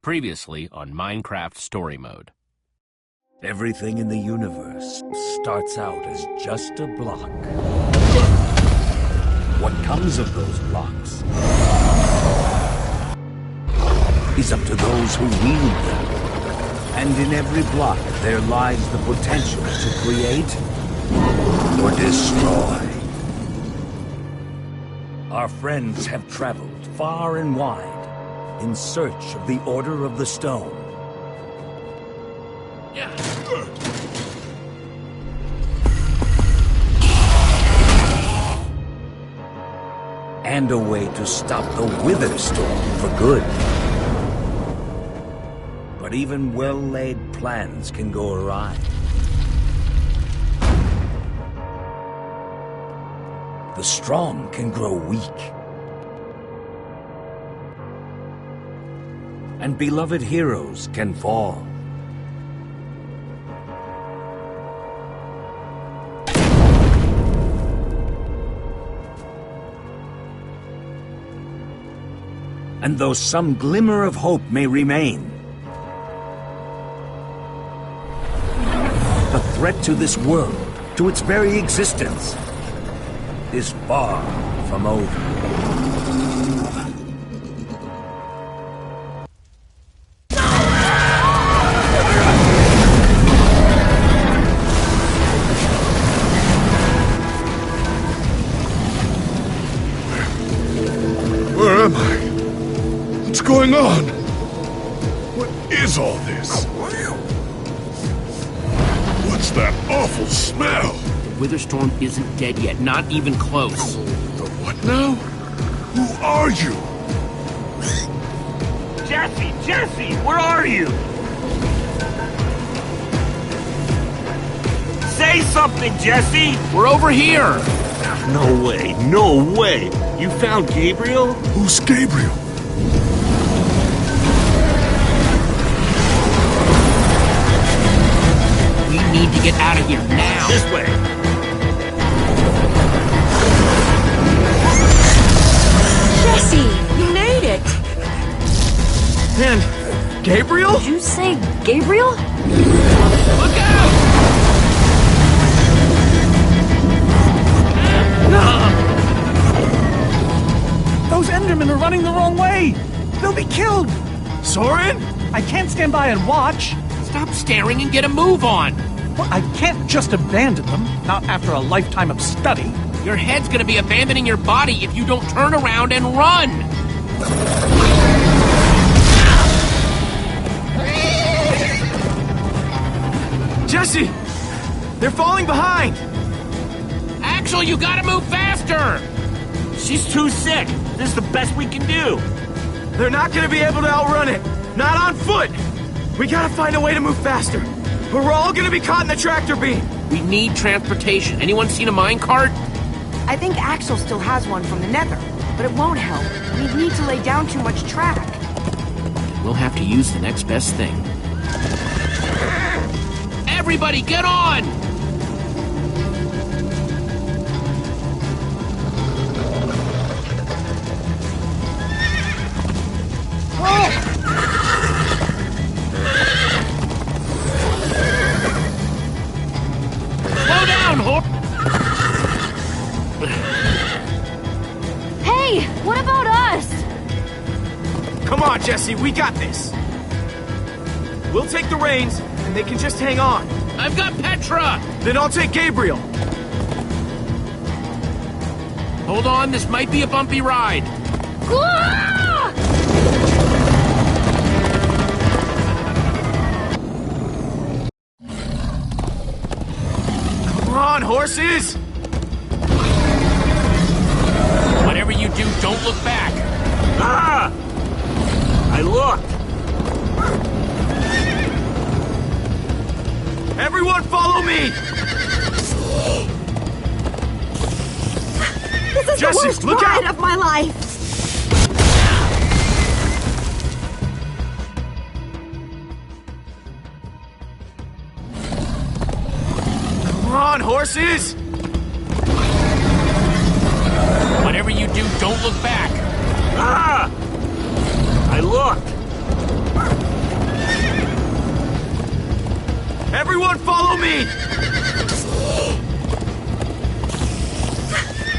Previously on Minecraft Story Mode. Everything in the universe starts out as just a block. What comes of those blocks is up to those who wield them. And in every block there lies the potential to create or destroy. Our friends have traveled far and wide in search of the Order of the Stone. And a way to stop the Wither Storm for good. But even well-laid plans can go awry. The strong can grow weak. And beloved heroes can fall. And though some glimmer of hope may remain, the threat to this world, to its very existence, is far from over. Where am I? What's going on? What is all this? What's that awful smell? The Wither Storm isn't dead yet, not even close. The what now? Who are you? Jesse, where are you? Say something, Jesse! We're over here! No way! You found Gabriel? Who's Gabriel? We need to get out of here now! This way! Jesse, you made it! And Gabriel? Did you say Gabriel? Look out! Those Endermen are running the wrong way! They'll be killed! Soren? I can't stand by and watch! Stop staring and get a move on! Well, I can't just abandon them, not after a lifetime of study. Your head's gonna be abandoning your body if you don't turn around and run! Jesse! They're falling behind! Axel, you gotta move faster! She's too sick. This is the best we can do. They're not gonna be able to outrun it. Not on foot. We gotta find a way to move faster. Or we're all gonna be caught in the tractor beam. We need transportation. Anyone seen a minecart? I think Axel still has one from the Nether, but it won't help. We need to lay down too much track. We'll have to use the next best thing. Everybody, get on! Slow down, Hey, what about us? Come on, Jesse, we got this. We'll take the reins, and they can just hang on. I've got Petra! Then I'll take Gabriel. Hold on, this might be a bumpy ride. Ah! Come on, horses! Whatever you do, don't look back. Ah! I looked. Everyone follow me! This is Jesse, the worst look ride out! of my life! Come on, horses! Whatever you do, don't look back. Ah! I looked. Everyone follow me!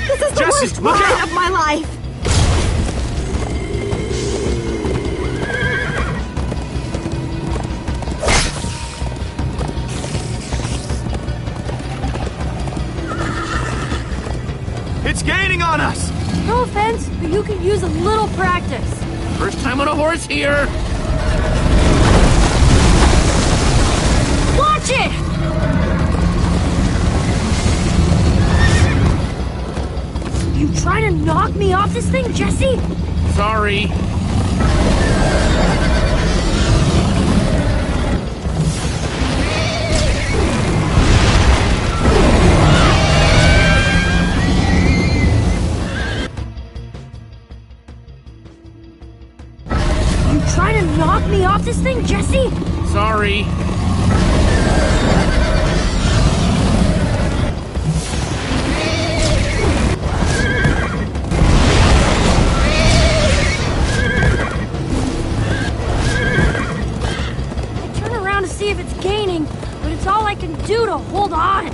This is the Jesse, worst look ride out! of my life! It's gaining on us! No offense, but you could use a little practice. First time on a horse here. Watch it! You trying to knock me off this thing, Jesse? Sorry. You trying to knock me off this thing, Jesse? Sorry. I turn around to see if it's gaining, but it's all I can do to hold on.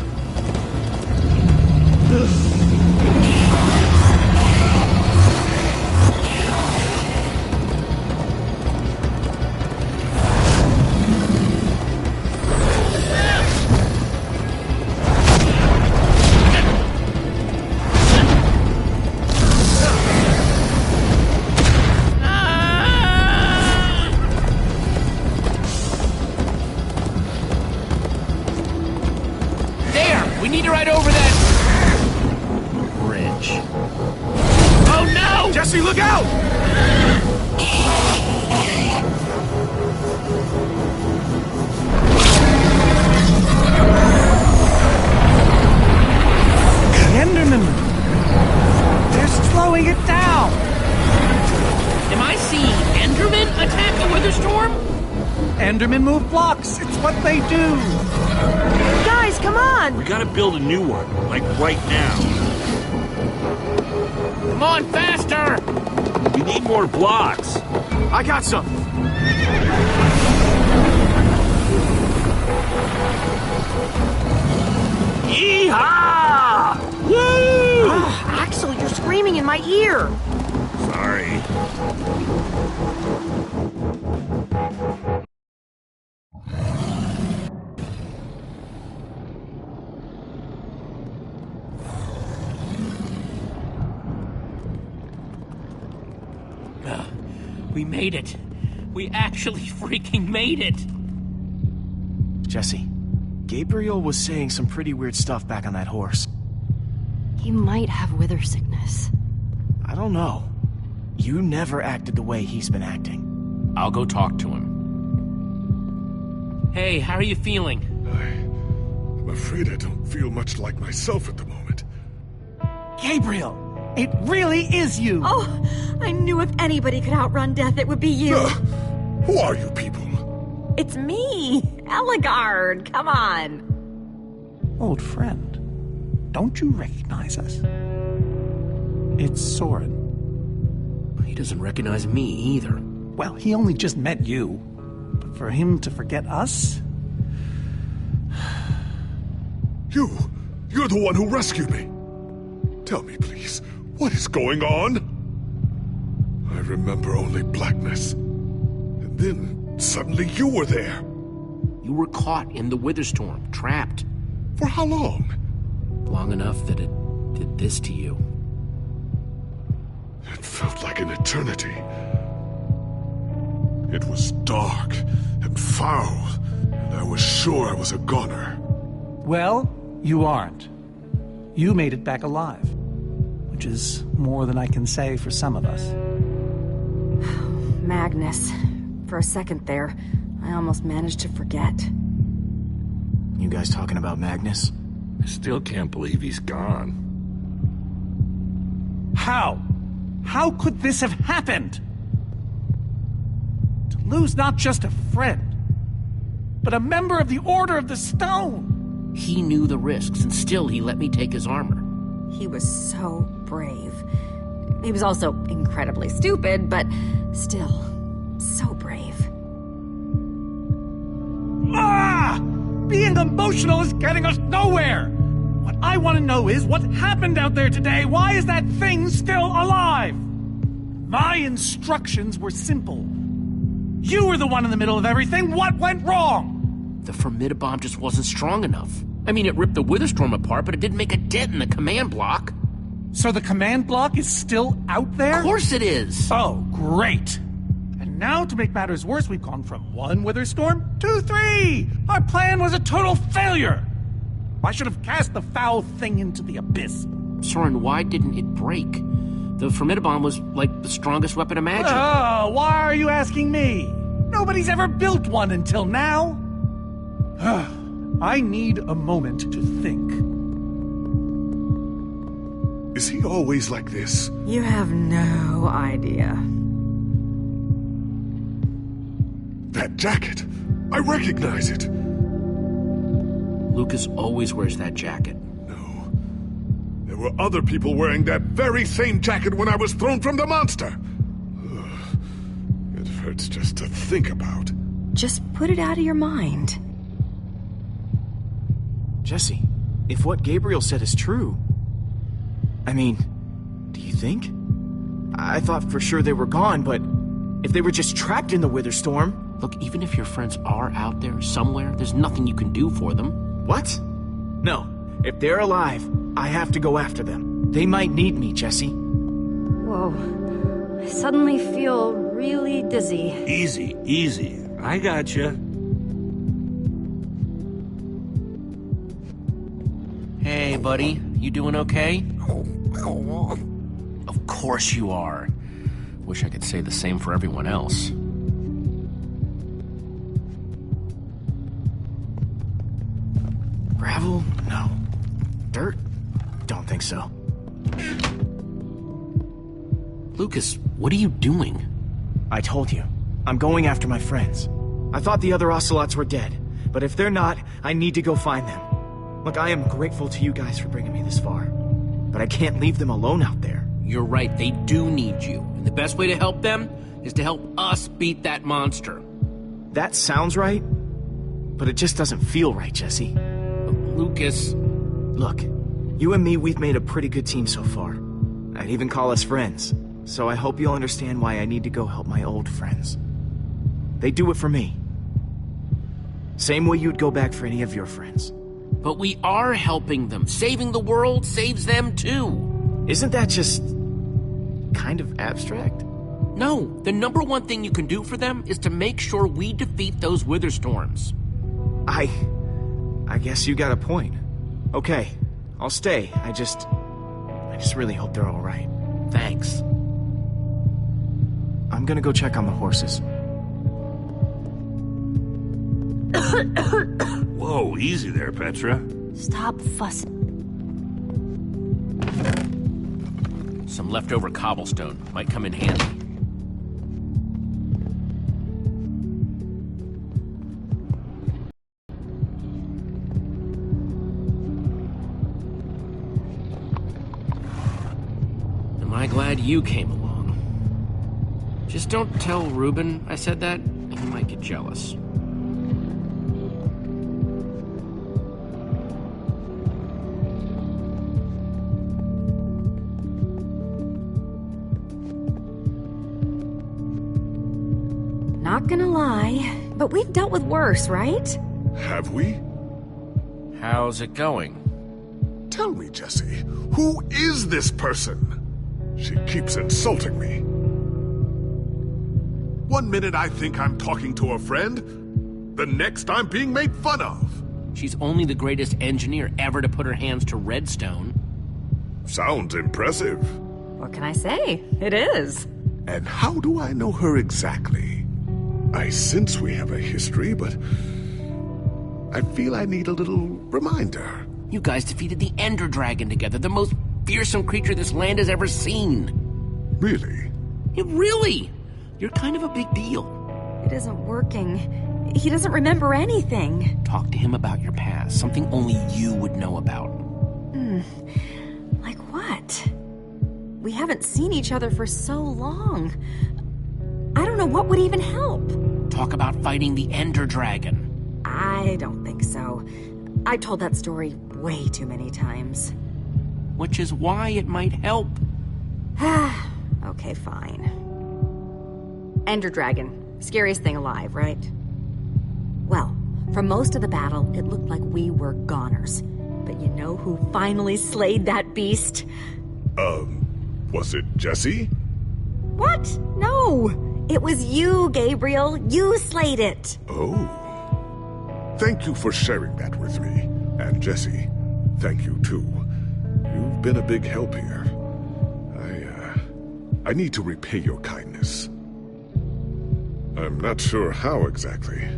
There! We need to ride over that bridge. Oh no! Jesse, look out! The Endermen! They're slowing it down! Am I seeing Enderman attack the Witherstorm? Endermen move blocks. It's what they do. Guys, come on! We gotta build a new one, like right now. Come on, faster! We need more blocks. I got some. Yeehaw! Woo! Axel, you're screaming in my ear! Sorry. We made it. We actually freaking made it. Jesse, Gabriel was saying some pretty weird stuff back on that horse. He might have wither sickness. I don't know. You never acted the way he's been acting. I'll go talk to him. Hey, how are you feeling? I'm afraid I don't feel much like myself at the moment. Gabriel, it really is you. Oh, I knew if anybody could outrun death, it would be you. Who are you people? It's me, Eligard. Come on. Old friend, don't you recognize us? It's Soren. He doesn't recognize me either. Well, he only just met you. But for him to forget us? You're the one who rescued me. Tell me, please, what is going on? I remember only blackness. And then, suddenly you were there. You were caught in the Witherstorm, trapped. For how long? Long enough that it did this to you. It felt like an eternity. It was dark and foul, and I was sure I was a goner. Well, you aren't. You made it back alive. Which is more than I can say for some of us. Magnus. For a second there, I almost managed to forget. You guys talking about Magnus? I still can't believe he's gone. How? How could this have happened? To lose not just a friend, but a member of the Order of the Stone! He knew the risks, and still he let me take his armor. He was so brave. He was also incredibly stupid, but still, so brave. Ah! Being emotional is getting us nowhere! What I want to know is what happened out there today? Why is that thing still alive? My instructions were simple. You were the one in the middle of everything. What went wrong? The Formidabomb just wasn't strong enough. I mean, it ripped the Witherstorm apart, but it didn't make a dent in the command block. So the command block is still out there? Of course it is! Oh, great! And now, to make matters worse, we've gone from 1 Witherstorm to 3! Our plan was a total failure! I should have cast the foul thing into the abyss. Soren, why didn't it break? The Formidabomb was, like, the strongest weapon imaginable. Oh, why are you asking me? Nobody's ever built one until now. I need a moment to think. Is he always like this? You have no idea. That jacket! I recognize it! Lucas always wears that jacket. No. There were other people wearing that very same jacket when I was thrown from the monster! Ugh. It hurts just to think about. Just put it out of your mind. Jesse, if what Gabriel said is true... I mean, do you think? I thought for sure they were gone, but if they were just trapped in the Witherstorm... Look, even if your friends are out there somewhere, there's nothing you can do for them. What? No. If they're alive, I have to go after them. They might need me, Jesse. Whoa. I suddenly feel really dizzy. Easy, easy. I gotcha. Hey, buddy. You doing okay? Of course you are. Wish I could say the same for everyone else. Gravel? No. Dirt? Don't think so. Lucas, what are you doing? I told you. I'm going after my friends. I thought the other Ocelots were dead, but if they're not, I need to go find them. Look, I am grateful to you guys for bringing me this far, but I can't leave them alone out there. You're right, they do need you. And the best way to help them is to help us beat that monster. That sounds right, but it just doesn't feel right, Jesse. Lucas... Look, you and me, we've made a pretty good team so far. I'd even call us friends. So I hope you'll understand why I need to go help my old friends. They do it for me. Same way you'd go back for any of your friends. But we are helping them. Saving the world saves them too. Isn't that just... kind of abstract? No, the number one thing you can do for them is to make sure we defeat those Witherstorms. I guess you got a point. Okay, I'll stay. I just really hope they're all right. Thanks. I'm gonna go check on the horses. Whoa, easy there, Petra. Stop fussing. Some leftover cobblestone might come in handy. Am I glad you came along? Just don't tell Reuben I said that. He might get jealous. Not gonna lie, but we've dealt with worse, right? Have we? How's it going? Tell me, Jesse, who is this person? She keeps insulting me. One minute I think I'm talking to a friend, the next I'm being made fun of. She's only the greatest engineer ever to put her hands to redstone. Sounds impressive. What can I say? It is. And how do I know her exactly? I sense we have a history, but I feel I need a little reminder. You guys defeated the Ender Dragon together, the most fearsome creature this land has ever seen. Really? Yeah, really? You're kind of a big deal. It isn't working. He doesn't remember anything. Talk to him about your past, something only you would know about. Like what? We haven't seen each other for so long. I don't know what would even help. Talk about fighting the Ender Dragon. I don't think so. I told that story way too many times. Which is why it might help. Okay, fine. Ender Dragon. Scariest thing alive, right? Well, for most of the battle, it looked like we were goners. But you know who finally slayed that beast? Was it Jesse? What? No! It was you, Gabriel. You slayed it. Oh. Thank you for sharing that with me. And Jesse, thank you too. You've been a big help here. I need to repay your kindness. I'm not sure how exactly,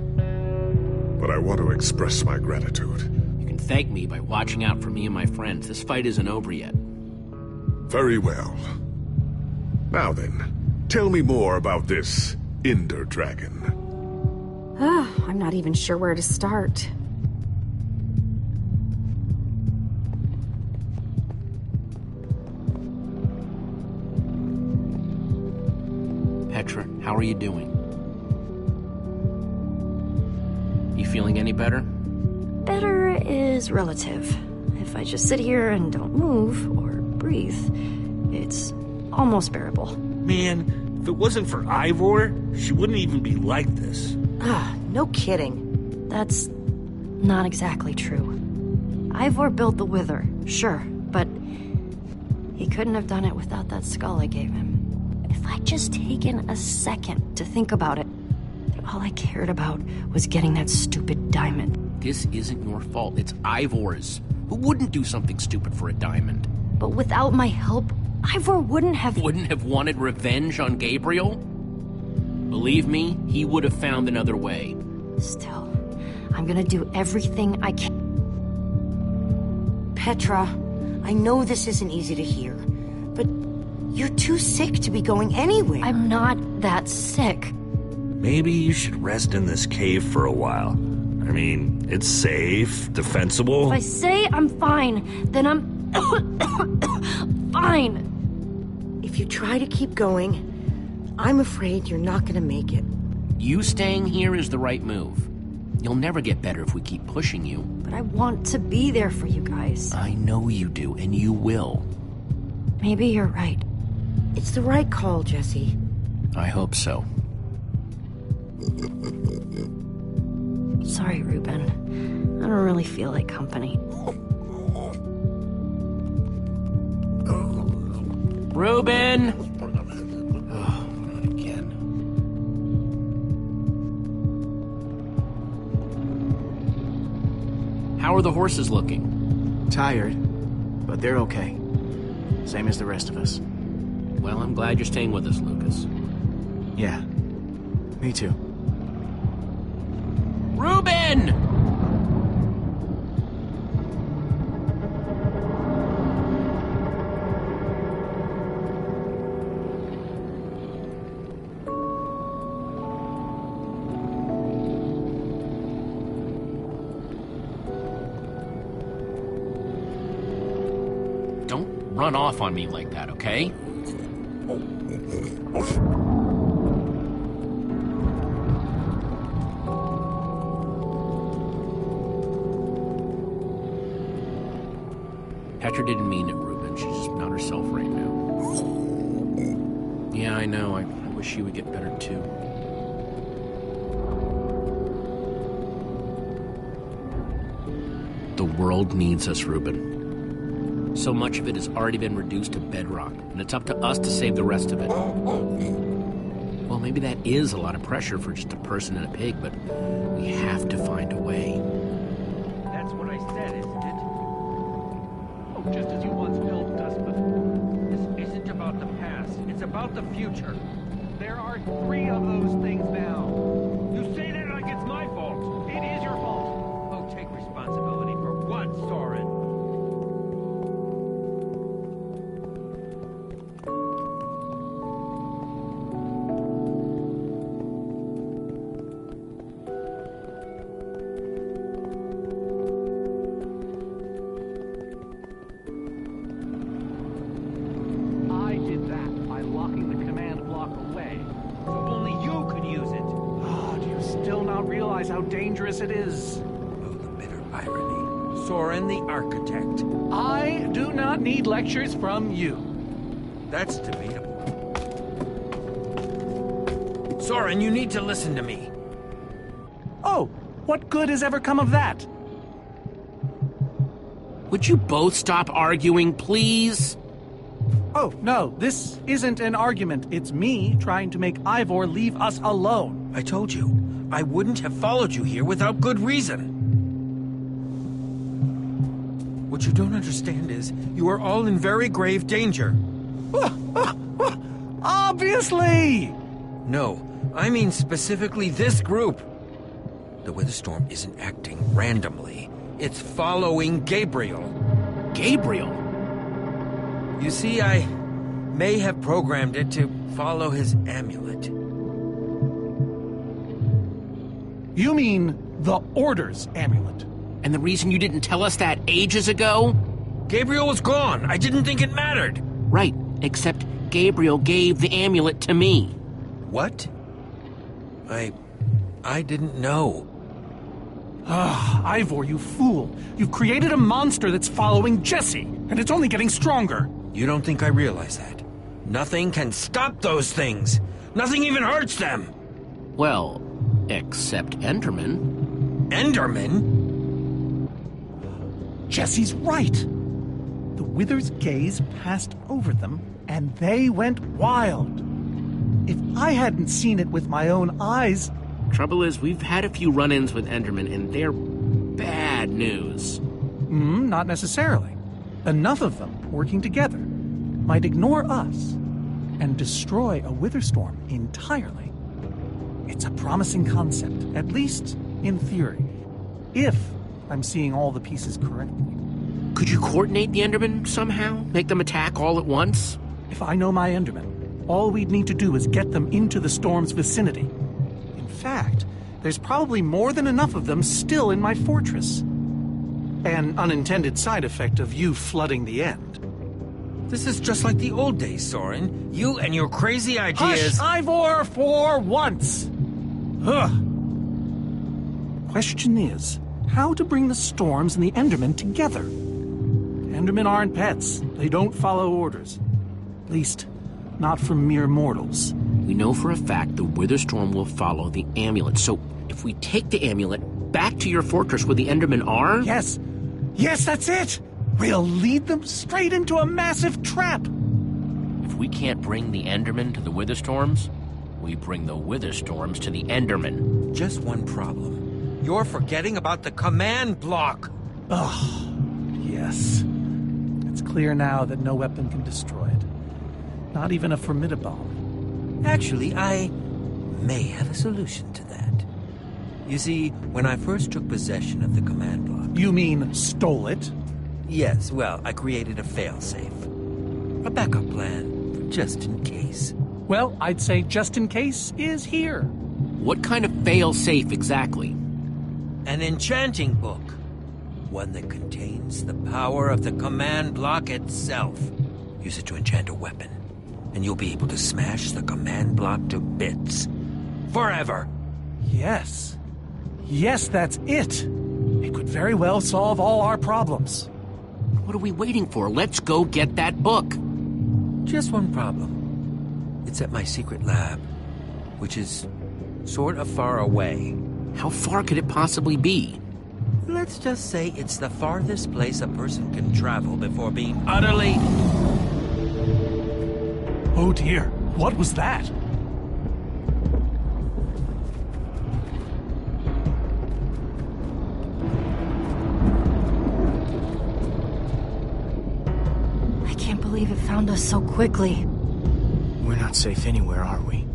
but I want to express my gratitude. You can thank me by watching out for me and my friends. This fight isn't over yet. Very well. Now then, tell me more about this Ender Dragon. I'm not even sure where to start. Petra, how are you doing? You feeling any better? Better is relative. If I just sit here and don't move or breathe, it's almost bearable. Man, if it wasn't for Ivor, she wouldn't even be like this. No kidding. That's not exactly true. Ivor built the Wither, sure, but he couldn't have done it without that skull I gave him. If I'd just taken a second to think about it, all I cared about was getting that stupid diamond. This isn't your fault, it's Ivor's. Who wouldn't do something stupid for a diamond? But without my help, Ivor wouldn't have wanted revenge on Gabriel? Believe me, he would have found another way. Still, I'm gonna do everything I can. Petra, I know this isn't easy to hear, but you're too sick to be going anywhere. I'm not that sick. Maybe you should rest in this cave for a while. I mean, it's safe, defensible. If I say I'm fine, then I'm fine. If you try to keep going, I'm afraid you're not gonna make it. You staying here is the right move. You'll never get better if we keep pushing you. But I want to be there for you guys. I know you do, and you will. Maybe you're right. It's the right call, Jesse. I hope so. Sorry, Reuben. I don't really feel like company. Reuben! Oh, not again. How are the horses looking? Tired, but they're okay. Same as the rest of us. Well, I'm glad you're staying with us, Lucas. Yeah, me too. Reuben! Don't run off on me like that, okay? Petra didn't mean it, Reuben. She's just not herself right now. Yeah, I know. I wish she would get better, too. The world needs us, Reuben. So much of it has already been reduced to bedrock, and it's up to us to save the rest of it. Well, maybe that is a lot of pressure for just a person and a pig, but we have to find a way. That's what I said, isn't it? Oh, just as you once told us, but this isn't about the past. It's about the future. There are 3 of those things now. You say that like it's my fault. It is your fault. Oh, take responsibility for what, Soren? I did that by locking the command block away, so only you could use it. Oh, do you still not realize realize how dangerous it is. Oh, the bitter irony. Soren the architect. I do not need lectures from you. That's debatable. Soren, you need to listen to me. Oh, what good has ever come of that? Would you both stop arguing, please? Oh, no, this isn't an argument. It's me trying to make Ivor leave us alone. I told you, I wouldn't have followed you here without good reason. What you don't understand is, you are all in very grave danger. Obviously! No, I mean specifically this group. The Witherstorm isn't acting randomly. It's following Gabriel. Gabriel? You see, I may have programmed it to follow his amulet. You mean the Order's amulet? And the reason you didn't tell us that ages ago? Gabriel was gone. I didn't think it mattered. Right, except Gabriel gave the amulet to me. What? I didn't know. Ah, Ivor, you fool. You've created a monster that's following Jesse, and it's only getting stronger. You don't think I realize that? Nothing can stop those things. Nothing even hurts them. Well, except Enderman. Enderman? Jesse's right. The Wither's gaze passed over them, and they went wild. If I hadn't seen it with my own eyes... Trouble is, we've had a few run-ins with Enderman, and they're bad news. Not necessarily. Enough of them working together might ignore us and destroy a Witherstorm entirely. It's a promising concept, at least in theory, if I'm seeing all the pieces correctly. Could you coordinate the Endermen somehow? Make them attack all at once? If I know my Endermen, all we'd need to do is get them into the storm's vicinity. In fact, there's probably more than enough of them still in my fortress. An unintended side effect of you flooding the end. This is just like the old days, Soren. You and your crazy ideas... Hush, Ivor, for once! Ugh. Question is, how to bring the Storms and the Endermen together? Endermen aren't pets. They don't follow orders. At least, not from mere mortals. We know for a fact the Witherstorm will follow the amulet, so if we take the amulet back to your fortress where the Endermen are... Yes! Yes, that's it! We'll lead them straight into a massive trap! If we can't bring the Endermen to the Witherstorms, we bring the Witherstorms to the Endermen. Just one problem. You're forgetting about the command block! Ugh, yes. It's clear now that no weapon can destroy it. Not even a Formidabomb. Actually, I may have a solution to that. You see, when I first took possession of the command block... You mean stole it? Yes, well, I created a failsafe. A backup plan, for just in case. Well, I'd say just in case is here. What kind of fail-safe exactly? An enchanting book. One that contains the power of the command block itself. Use it to enchant a weapon, and you'll be able to smash the command block to bits. Forever! Yes. Yes, that's it. It could very well solve all our problems. What are we waiting for? Let's go get that book. Just one problem. It's at my secret lab, which is sort of far away. How far could it possibly be? Let's just say it's the farthest place a person can travel before being utterly... Oh dear, what was that? I can't believe it found us so quickly. We're not safe anywhere, are we?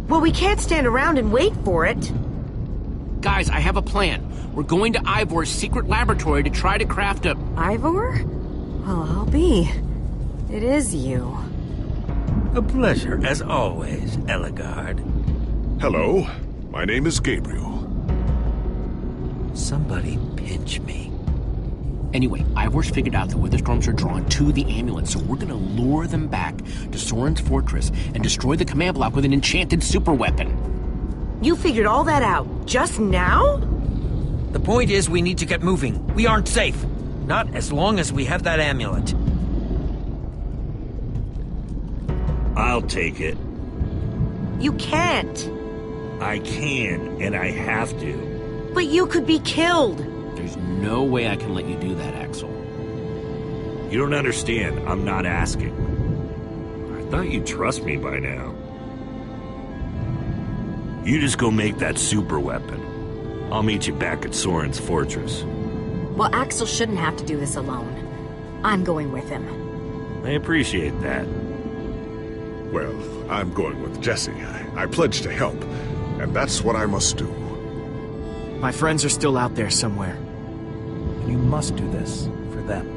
Well, we can't stand around and wait for it. Guys, I have a plan. We're going to Ivor's secret laboratory to try to craft a... Ivor? Well, I'll be. It is you. A pleasure, as always, Ellegaard. Hello, my name is Gabriel. Somebody pinch me. Anyway, Ivor's figured out the Witherstorms are drawn to the amulet, so we're gonna lure them back to Soren's fortress and destroy the command block with an enchanted superweapon. You figured all that out just now? The point is, we need to get moving. We aren't safe. Not as long as we have that amulet. I'll take it. You can't. I can, and I have to. But you could be killed. There's no way I can let you do that, Axel. You don't understand. I'm not asking. I thought you'd trust me by now. You just go make that super weapon. I'll meet you back at Soren's fortress. Well, Axel shouldn't have to do this alone. I'm going with him. I appreciate that. Well, I'm going with Jesse. I pledged to help, and that's what I must do. My friends are still out there somewhere. You must do this for them.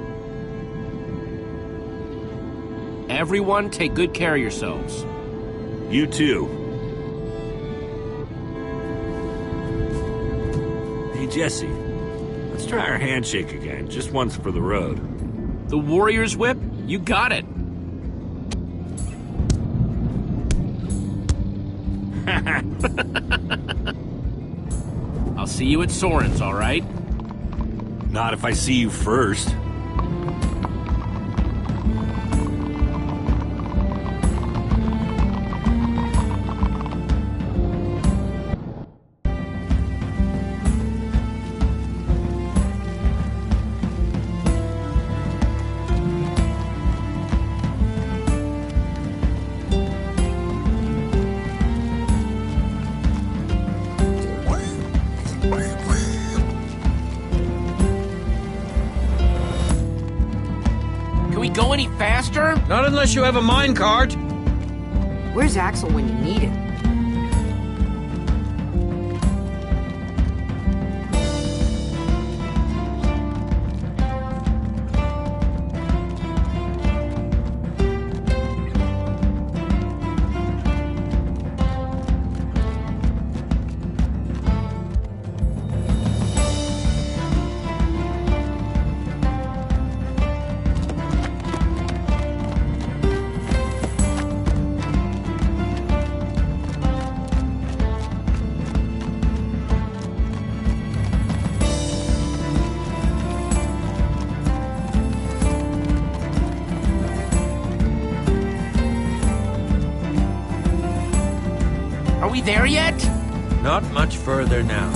Everyone, take good care of yourselves. You too. Hey, Jesse. Let's try our handshake again, just once for the road. The Warrior's Whip? You got it. I'll see you at Soren's, all right? Not if I see you first. Go any faster? Not unless you have a minecart. Where's Axel when you need him? Are we there yet? Not much further now.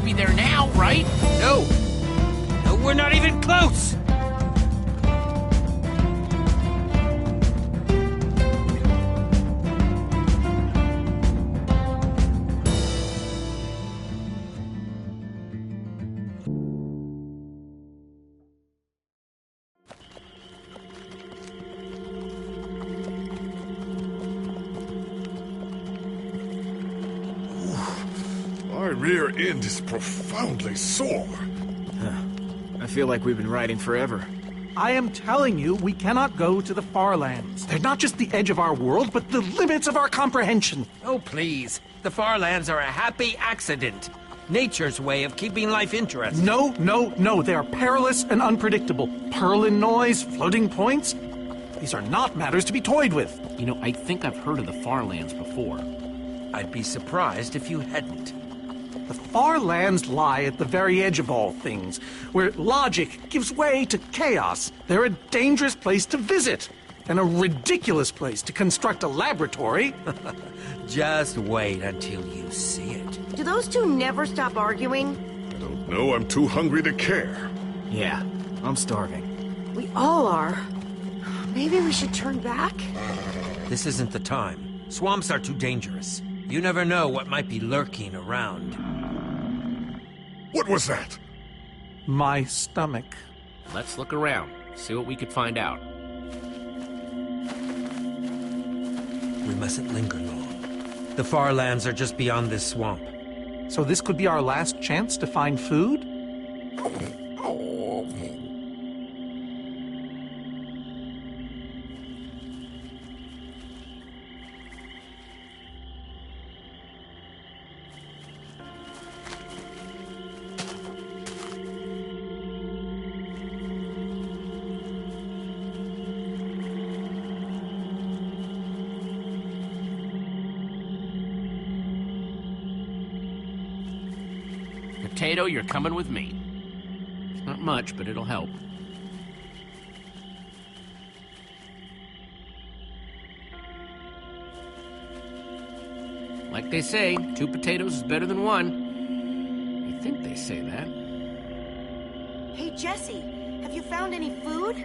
Be there now, right? No. No, we're not even close. My rear end is profoundly sore. I feel like we've been riding forever. I am telling you, we cannot go to the far lands. They're not just the edge of our world, but the limits of our comprehension. Oh, please. The far lands are a happy accident. Nature's way of keeping life interesting. No. They are perilous and unpredictable. Purlin noise, floating points. These are not matters to be toyed with. You know, I think I've heard of the Far Lands before. I'd be surprised if you hadn't. The far lands lie at the very edge of all things, where logic gives way to chaos. They're a dangerous place to visit. And a ridiculous place to construct a laboratory. Just wait until you see it. Do those two never stop arguing? I don't know, I'm too hungry to care. Yeah, I'm starving. We all are. Maybe we should turn back? This isn't the time. Swamps are too dangerous. You never know what might be lurking around. What was that? My stomach. Let's look around, see what we could find out. We mustn't linger long. The far lands are just beyond this swamp. So this could be our last chance to find food? Potato, you're coming with me. It's not much, but it'll help. Like they say, 2 potatoes is better than 1. I think they say that. Hey, Jesse, have you found any food?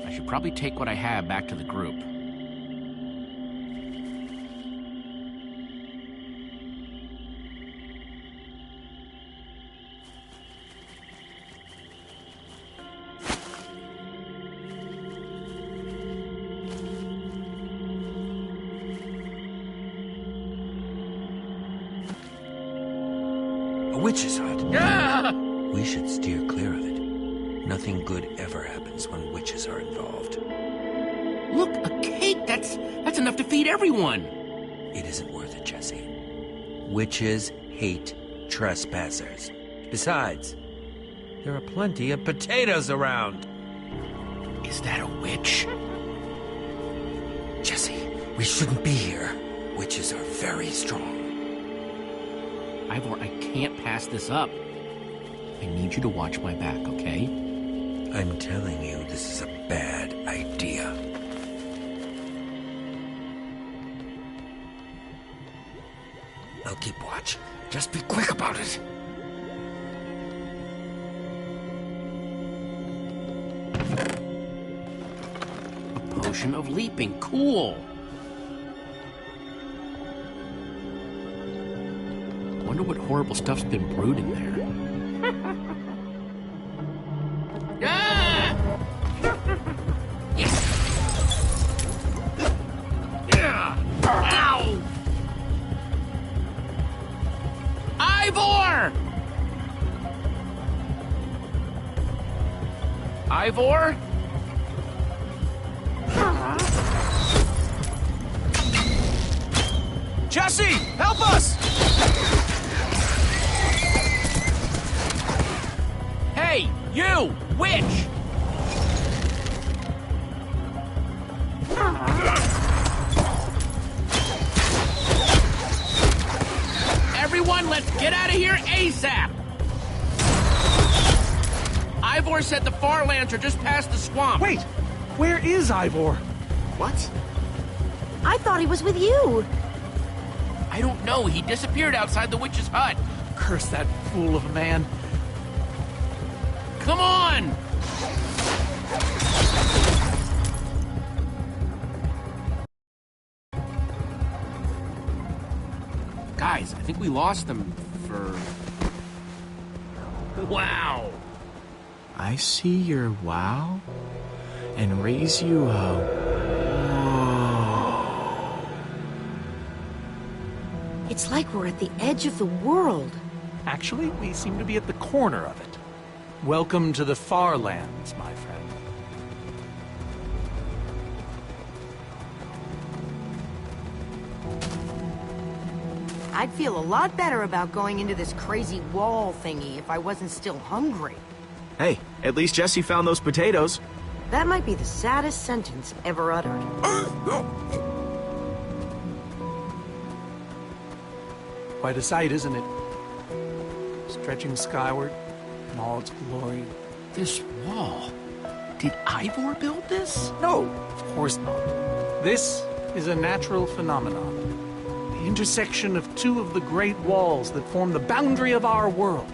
I should probably take what I have back to the group. A witch's hut. Ah! We should steer clear of it. Nothing good ever happens when witches are involved. Look, a cake! That's enough to feed everyone! It isn't worth it, Jesse. Witches hate trespassers. Besides, there are plenty of potatoes around. Is that a witch? Jesse, we shouldn't be here. Witches are very strong. Ivor, I can't pass this up. I need you to watch my back, okay? I'm telling you, this is a bad idea. I'll keep watch. Just be quick about it. A potion of leaping. Cool. Wonder what horrible stuff's been brewed in there. Ah! Yeah! Ow! Ivor! Ivor? Jesse, help us! Hey, you! Witch! Everyone, let's get out of here ASAP! Ivor said the Farlands are just past the swamp. Wait! Where is Ivor? What? I thought he was with you. I don't know. He disappeared outside the witch's hut. Curse that fool of a man. Come on! Guys, I think we lost them for... Wow! I see your wow and raise you a whoa. It's like we're at the edge of the world. Actually, we seem to be at the corner of it. Welcome to the Farlands, my friend. I'd feel a lot better about going into this crazy wall thingy if I wasn't still hungry. Hey, at least Jesse found those potatoes. That might be the saddest sentence ever uttered. Quite a sight, isn't it? Stretching skyward in all its glory. This wall... Did Ivor build this? No, of course not. This is a natural phenomenon. The intersection of two of the great walls that form the boundary of our world.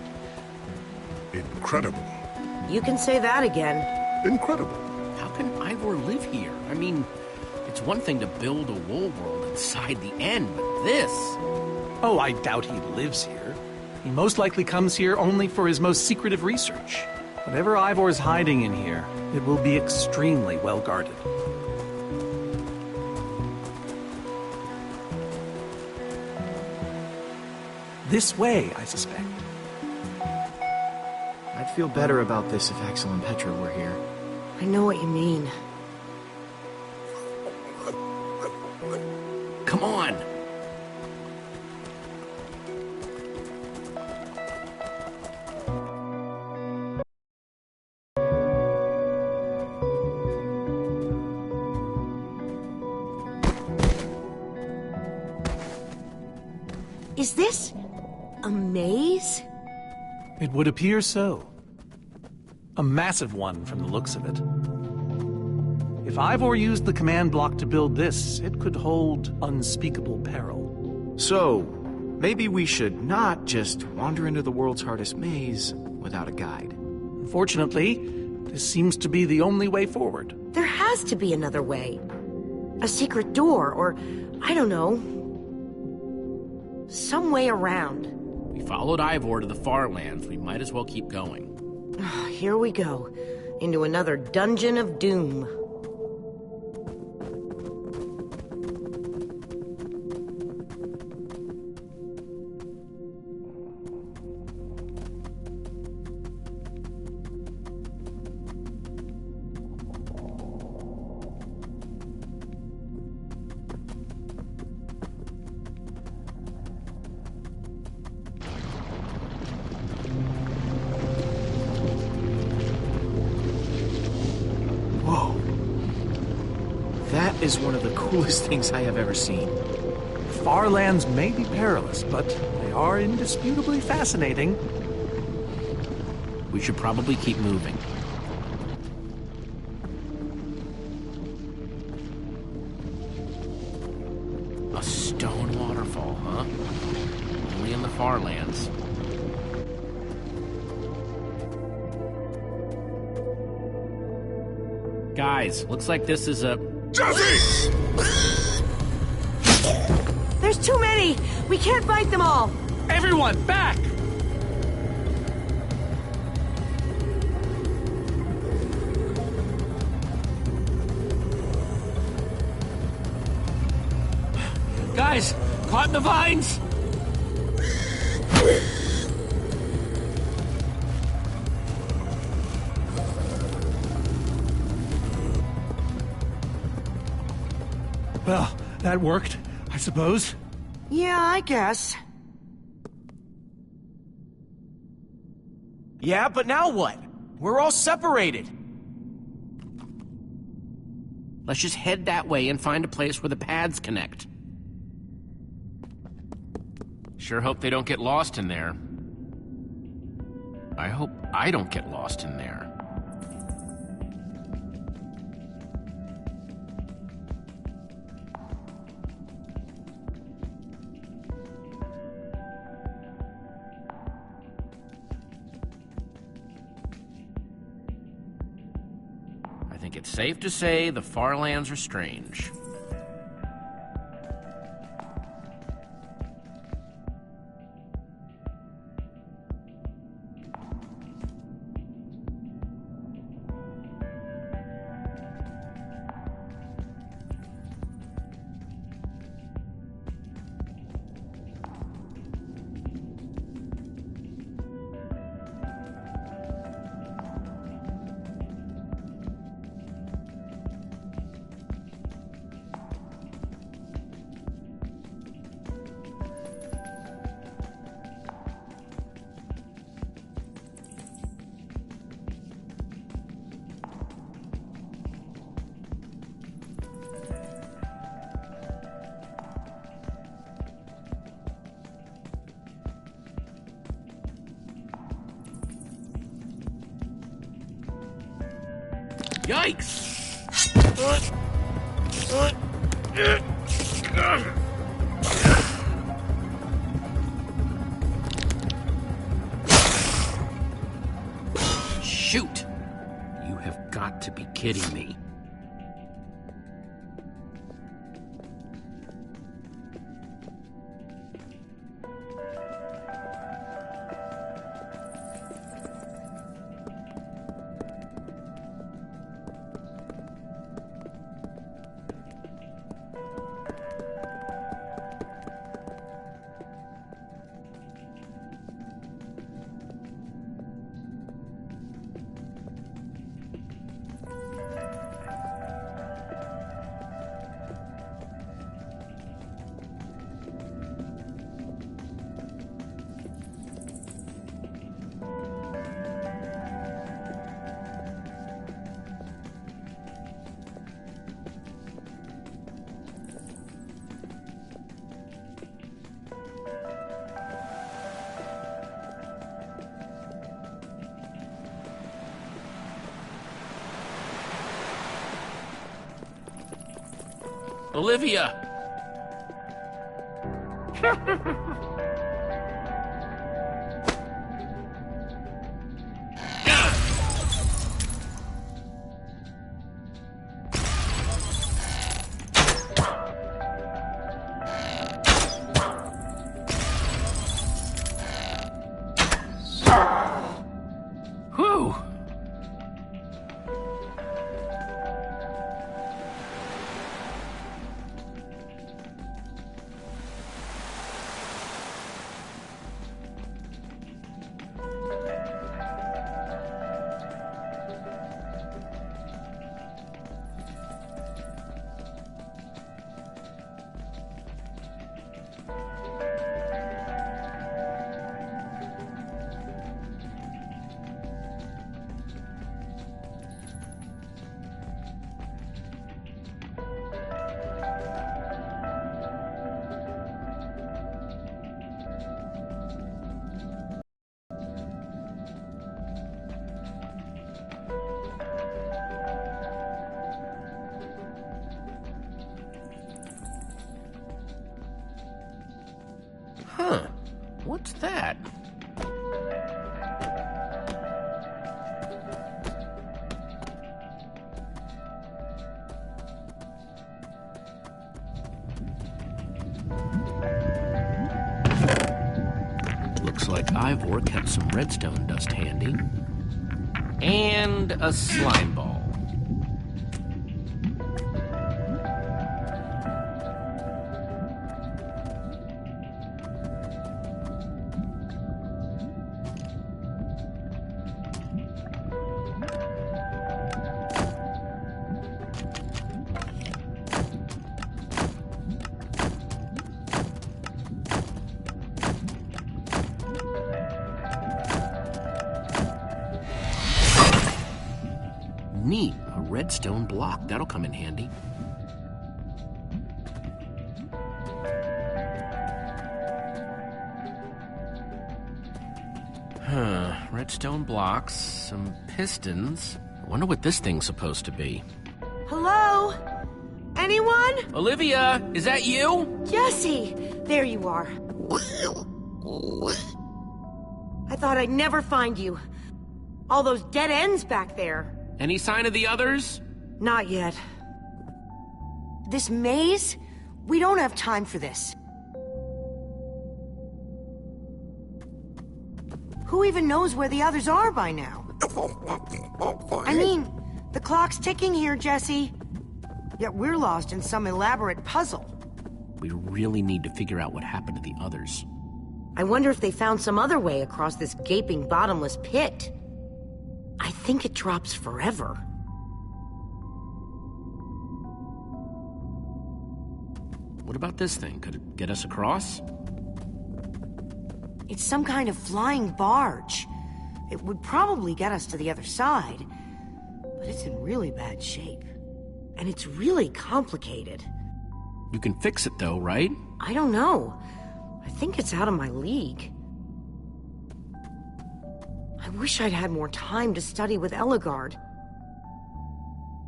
Incredible. You can say that again. Incredible. How can Ivor live here? I mean, it's one thing to build a wool world inside the end, but this... Oh, I doubt he lives here. He most likely comes here only for his most secretive research. Whatever Ivor's hiding in here, it will be extremely well guarded. This way, I suspect. I'd feel better about this if Axel and Petra were here. I know what you mean. Come on! Is this a maze? It would appear so. A massive one from the looks of it. If Ivor used the command block to build this, it could hold unspeakable peril. So, maybe we should not just wander into the world's hardest maze without a guide. Unfortunately, this seems to be the only way forward. There has to be another way. A secret door, or, I don't know, some way around. We followed Ivor to the far lands. We might as well keep going. Here we go, into another dungeon of doom. That is one of the coolest things I have ever seen. Far lands may be perilous, but they are indisputably fascinating. We should probably keep moving. A stone waterfall, huh? Only in the far lands. Guys, looks like this is a... Jesse! There's too many! We can't fight them all! Everyone, back! Guys, caught in the vines! Well, that worked, I suppose. Yeah, I guess. Yeah, but now what? We're all separated. Let's just head that way and find a place where the paths connect. Sure hope they don't get lost in there. I hope I don't get lost in there. I think it's safe to say the far lands are strange. Yikes! Shoot! You have got to be kidding me. Olivia! Whew! Huh. What's that? Looks like Ivor kept some redstone dust handy. And a slime ball. Neat, a redstone block. That'll come in handy. Huh, redstone blocks, some pistons. I wonder what this thing's supposed to be. Hello? Anyone? Olivia, is that you? Jesse! There you are. I thought I'd never find you. All those dead ends back there. Any sign of the others? Not yet. This maze? We don't have time for this. Who even knows where the others are by now? I mean, the clock's ticking here, Jesse. Yet we're lost in some elaborate puzzle. We really need to figure out what happened to the others. I wonder if they found some other way across this gaping bottomless pit. I think it drops forever. What about this thing? Could it get us across? It's some kind of flying barge. It would probably get us to the other side. But it's in really bad shape. And it's really complicated. You can fix it though, right? I don't know. I think it's out of my league. I wish I'd had more time to study with Ellegaard.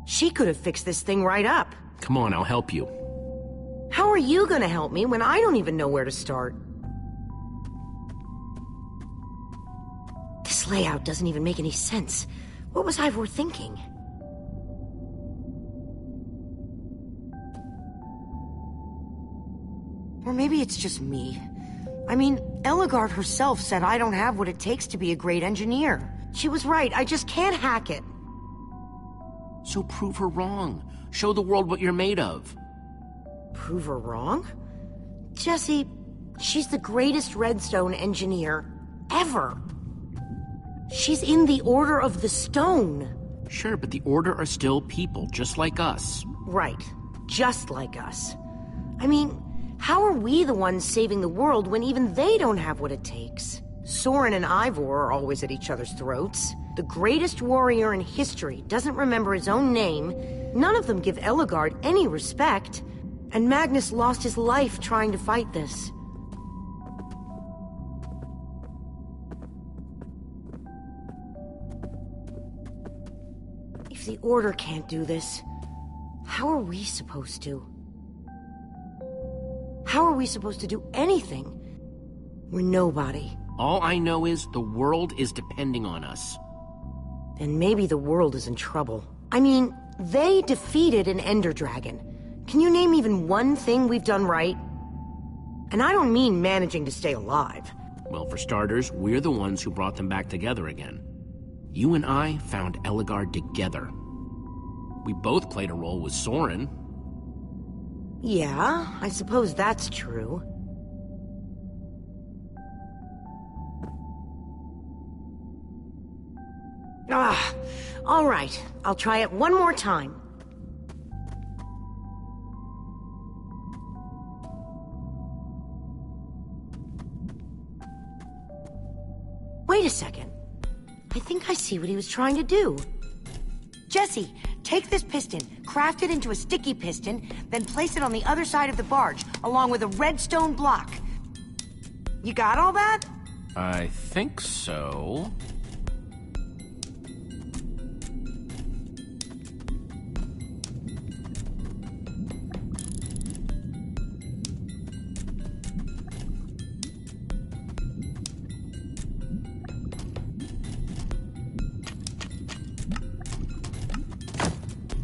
She could have fixed this thing right up. Come on, I'll help you. How are you gonna help me when I don't even know where to start? This layout doesn't even make any sense. What was Ivor thinking? Or maybe it's just me. I mean, Ellegaard herself said I don't have what it takes to be a great engineer. She was right, I just can't hack it. So prove her wrong. Show the world what you're made of. Prove her wrong? Jesse, she's the greatest Redstone engineer ever. She's in the Order of the Stone. Sure, but the Order are still people, just like us. Right, just like us. I mean, how are we the ones saving the world when even they don't have what it takes? Soren and Ivor are always at each other's throats. The greatest warrior in history doesn't remember his own name. None of them give Ellegaard any respect. And Magnus lost his life trying to fight this. If the Order can't do this, how are we supposed to? How are we supposed to do anything? We're nobody. All I know is the world is depending on us. Then maybe the world is in trouble. I mean, they defeated an Ender Dragon. Can you name even one thing we've done right? And I don't mean managing to stay alive. Well, for starters, we're the ones who brought them back together again. You and I found Ellegaard together. We both played a role with Soren. Yeah, I suppose that's true. All right. I'll try it one more time. Wait a second. I think I see what he was trying to do. Jesse, take this piston, craft it into a sticky piston, then place it on the other side of the barge, along with a redstone block. You got all that? I think so.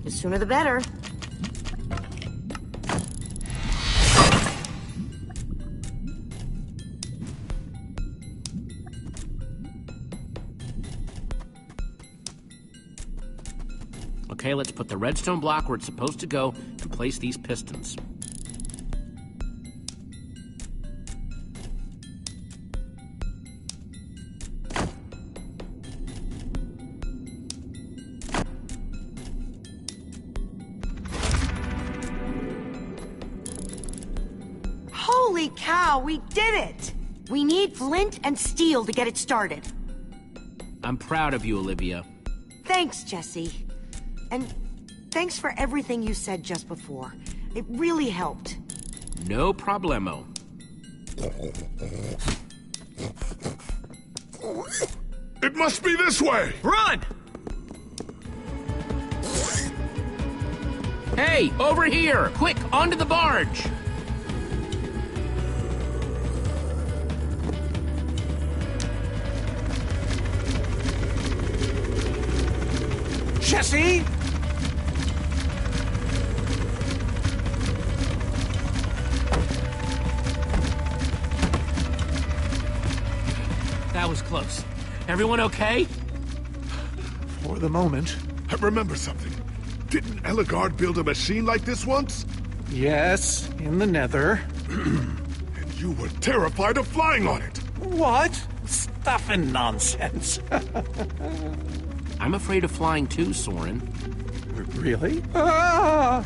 The sooner the better. Okay, let's put the redstone block where it's supposed to go and place these pistons. Holy cow, we did it! We need flint and steel to get it started. I'm proud of you, Olivia. Thanks, Jesse. And thanks for everything you said just before. It really helped. No problemo. It must be this way! Run! Hey, over here! Quick, onto the barge! Jesse! That was close. Everyone okay? For the moment. I remember something. Didn't Ellegaard build a machine like this once? Yes, in the Nether. And you were terrified of flying on it! What? Stuff and nonsense. I'm afraid of flying too, Soren. Really? Ah!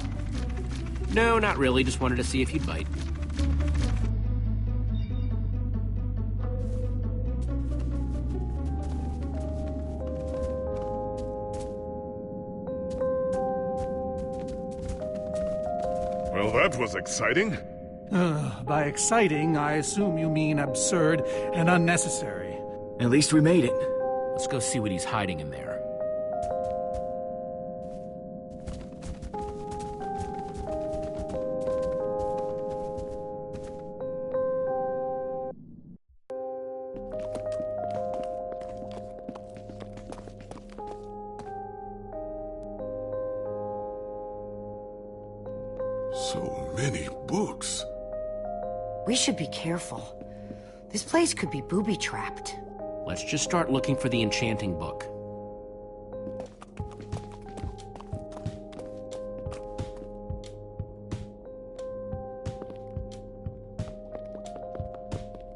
No, not really. Just wanted to see if you'd bite. Well, that was exciting. By exciting, I assume you mean absurd and unnecessary. At least we made it. Let's go see what he's hiding in there. So many books. We should be careful. This place could be booby-trapped. Let's just start looking for the enchanting book.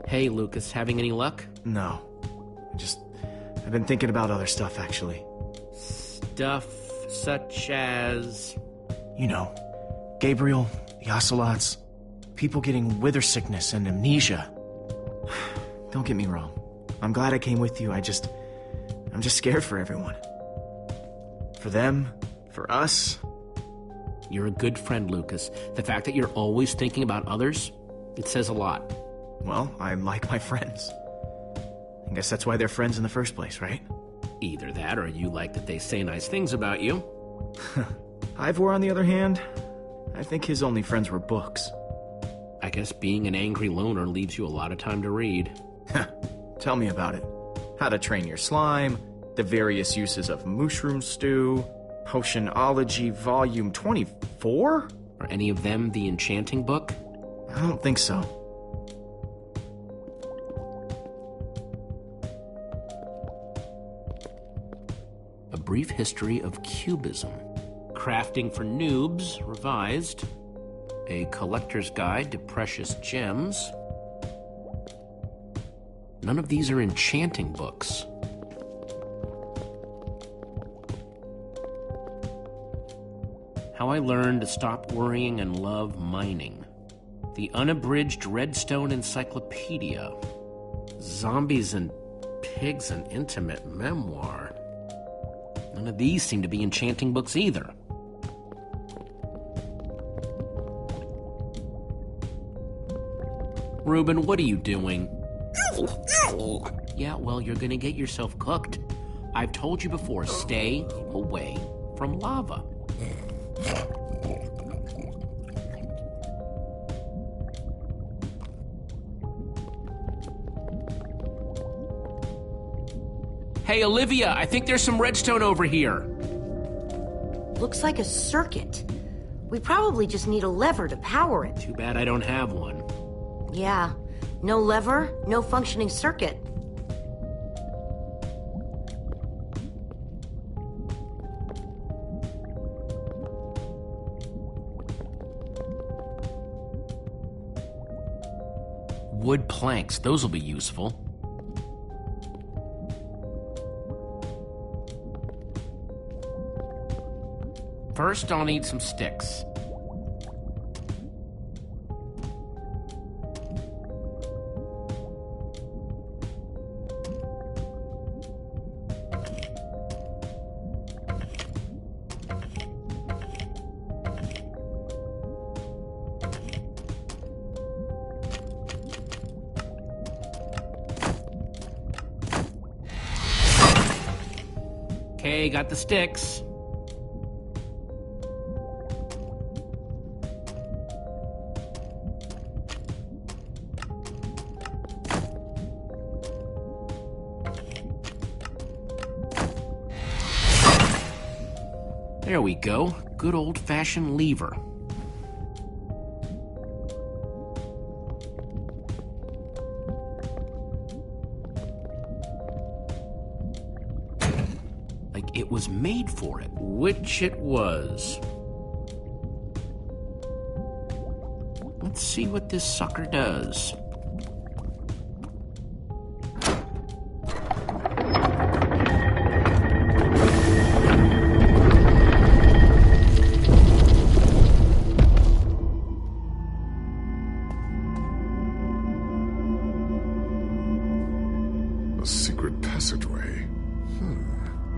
Hey, Lucas, having any luck? No. I've been thinking about other stuff, actually. Stuff such as... You know, Gabriel, the Ocelots, people getting wither sickness and amnesia. Don't get me wrong. I'm glad I came with you. I'm just scared for everyone. For them, for us. You're a good friend, Lucas. The fact that you're always thinking about others, it says a lot. Well, I like my friends. I guess that's why they're friends in the first place, right? Either that, or you like that they say nice things about you. Ivor, on the other hand, I think his only friends were books. I guess being an angry loner leaves you a lot of time to read. Tell me about it. How to train your slime, the various uses of mushroom stew, Potionology Volume 24? Are any of them the enchanting book? I don't think so. A Brief History of Cubism. Crafting for Noobs, revised. A Collector's Guide to Precious Gems. None of these are enchanting books. How I Learned to Stop Worrying and Love Mining. The Unabridged Redstone Encyclopedia. Zombies and Pigs, an Intimate Memoir. None of these seem to be enchanting books either. Reuben, what are you doing? Yeah, well, you're gonna get yourself cooked. I've told you before, stay away from lava. Hey, Olivia, I think there's some redstone over here. Looks like a circuit. We probably just need a lever to power it. Too bad I don't have one. Yeah. No lever, no functioning circuit. Wood planks, those will be useful. First, I'll need some sticks. Okay, got the sticks. There we go. Good old-fashioned lever. Like it was made for it. Which it was. Let's see what this sucker does.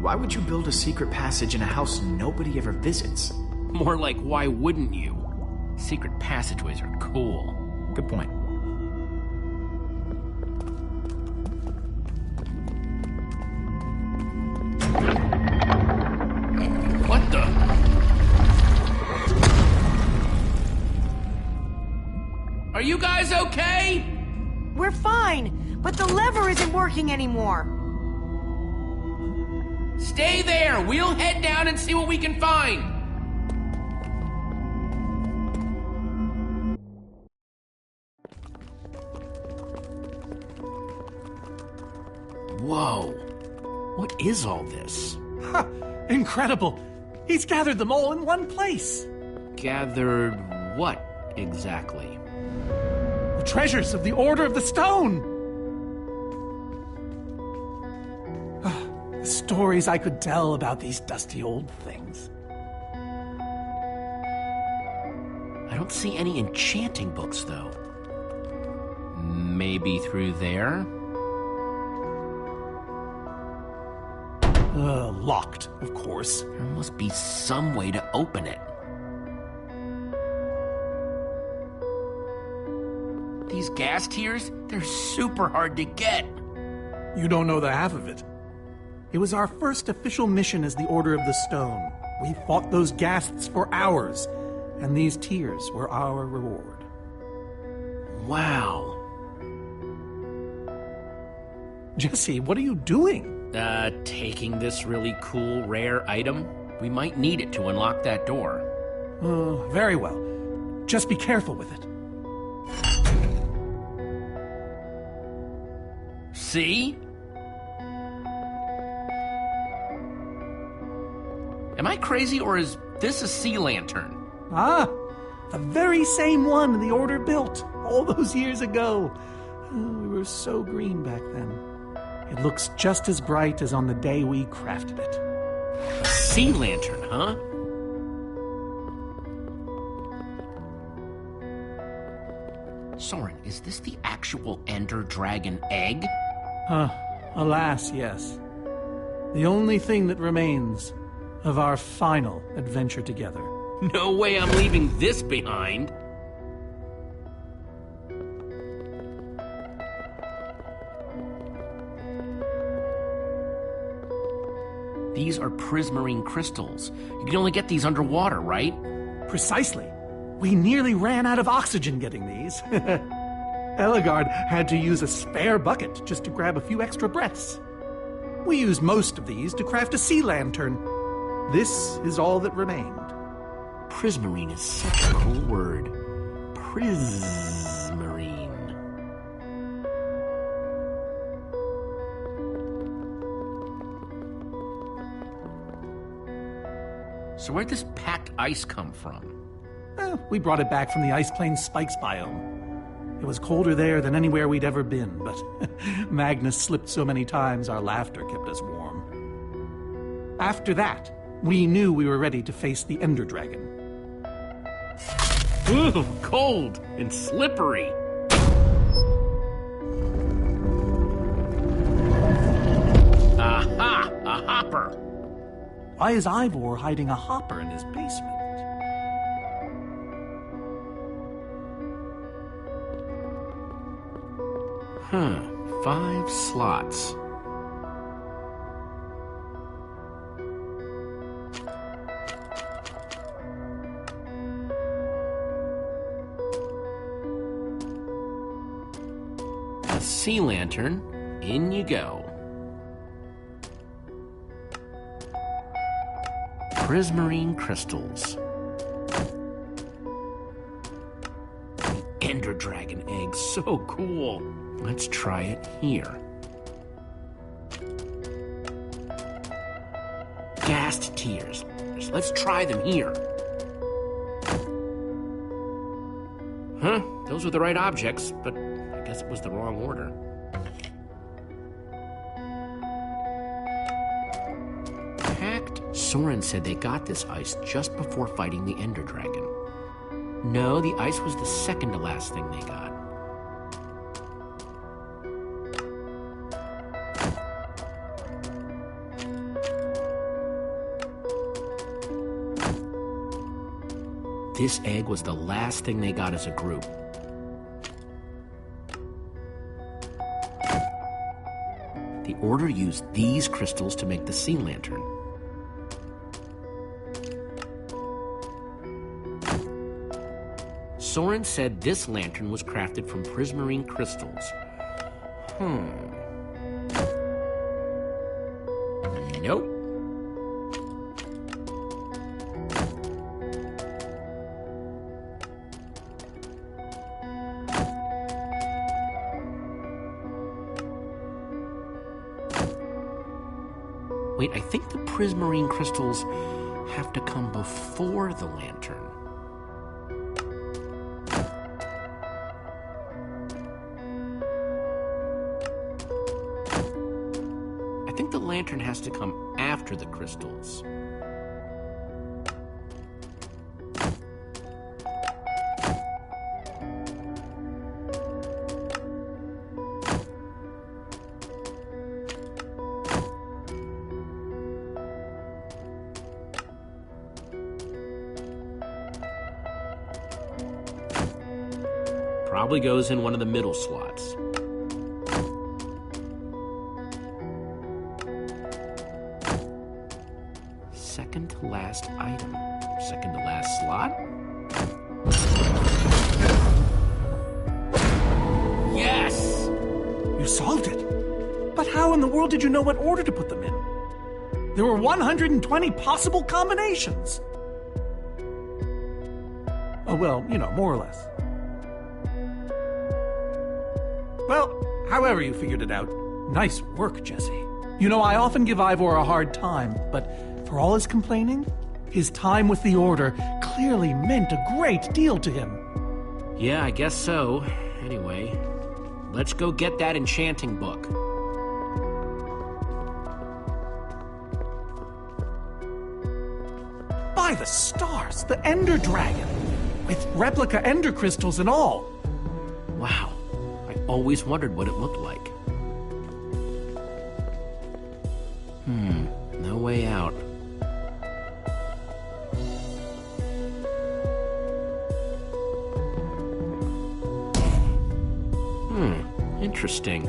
Why would you build a secret passage in a house nobody ever visits? More like, why wouldn't you? Secret passageways are cool. Good point. What the? Are you guys okay? We're fine, but the lever isn't working anymore. Stay there! We'll head down and see what we can find! Whoa. What is all this? Ha! Incredible! He's gathered them all in one place. Gathered what exactly? The treasures of the Order of the Stone! The stories I could tell about these dusty old things. I don't see any enchanting books, though. Maybe through there? Locked, of course. There must be some way to open it. These gas tiers, they're super hard to get. You don't know the half of it. It was our first official mission as the Order of the Stone. We fought those ghasts for hours, and these tears were our reward. Wow. Jesse, what are you doing? Taking this really cool, rare item. We might need it to unlock that door. Oh, very well. Just be careful with it. See? Am I crazy, or is this a sea lantern? Ah, the very same one the Order built all those years ago. We were so green back then. It looks just as bright as on the day we crafted it. A sea lantern, huh? Soren, is this the actual Ender Dragon egg? Alas, yes. The only thing that remains of our final adventure together. No way I'm leaving this behind. These are prismarine crystals. You can only get these underwater, right? Precisely. We nearly ran out of oxygen getting these. Ellegaard had to use a spare bucket just to grab a few extra breaths. We used most of these to craft a sea lantern. This is all that remained. Prismarine is such a cool word. Prismarine. So where'd this packed ice come from? We brought it back from the Ice Plains Spikes biome. It was colder there than anywhere we'd ever been, but Magnus slipped so many times our laughter kept us warm. After that, we knew we were ready to face the Ender Dragon. Ooh, cold and slippery. Aha! A hopper! Why is Ivor hiding a hopper in his basement? 5 slots. A sea lantern. In you go. Prismarine crystals. Ender Dragon egg, so cool. Let's try it here. Ghast tears. Let's try them here. Huh? Those were the right objects, but I guess it was the wrong order. Packed. Soren said they got this ice just before fighting the Ender Dragon. No, the ice was the second to last thing they got. This egg was the last thing they got as a group. The Order used these crystals to make the sea lantern. Soren said this lantern was crafted from prismarine crystals. Nope. Wait, I think the prismarine crystals have to come before the lantern. I think the lantern has to come after the crystals. Probably goes in one of the middle slots. Second to last item. Second to last slot? Yes! You solved it. But how in the world did you know what order to put them in? There were 120 possible combinations. Oh, well, you know, more or less. Well, however you figured it out, nice work, Jesse. You know, I often give Ivor a hard time, but for all his complaining, his time with the Order clearly meant a great deal to him. Yeah, I guess so. Anyway, let's go get that enchanting book. By the stars, the Ender Dragon, with replica Ender crystals and all. Wow. Always wondered what it looked like. No way out. Interesting.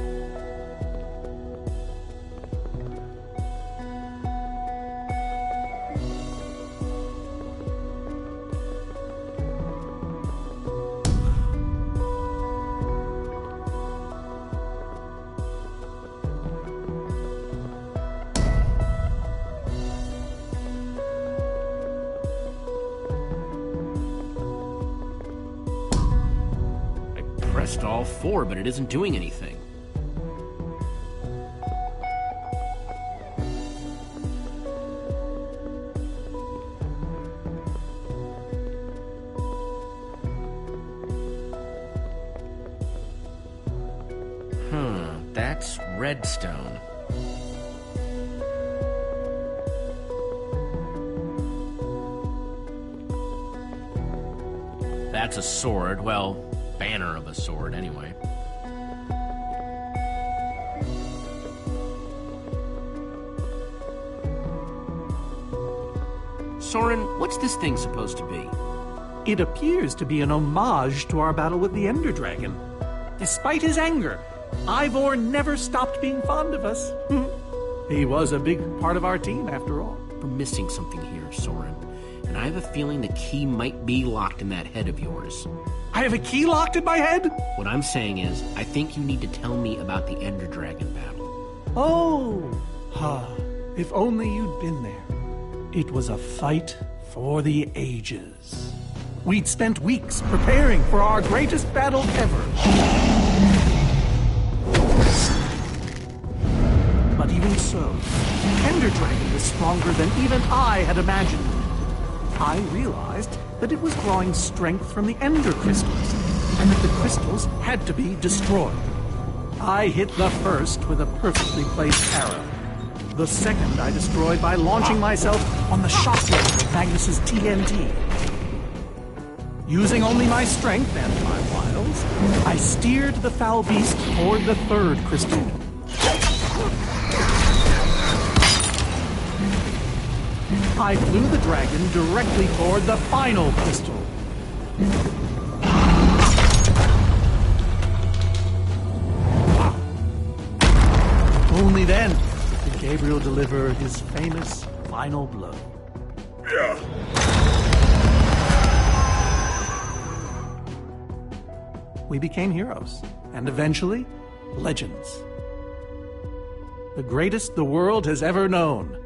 Pressed all four, but it isn't doing anything. That's redstone. That's a sword. Well, banner of a sword, anyway. Soren, what's this thing supposed to be? It appears to be an homage to our battle with the Ender Dragon. Despite his anger, Ivor never stopped being fond of us. He was a big part of our team, after all. We're missing something here, Soren. And I have a feeling the key might be locked in that head of yours. I have a key locked in my head? What I'm saying is, I think you need to tell me about the Ender Dragon battle. Oh, if only you'd been there. It was a fight for the ages. We'd spent weeks preparing for our greatest battle ever. But even so, Ender Dragon was stronger than even I had imagined. I realized that it was drawing strength from the Ender crystals, and that the crystals had to be destroyed. I hit the first with a perfectly placed arrow. The second I destroyed by launching myself on the shockwave of Magnus's TNT. Using only my strength and my wiles, I steered the foul beast toward the third crystal. I flew the dragon directly toward the final crystal. Only then did Gabriel deliver his famous final blow. We became heroes, and eventually, legends. The greatest the world has ever known.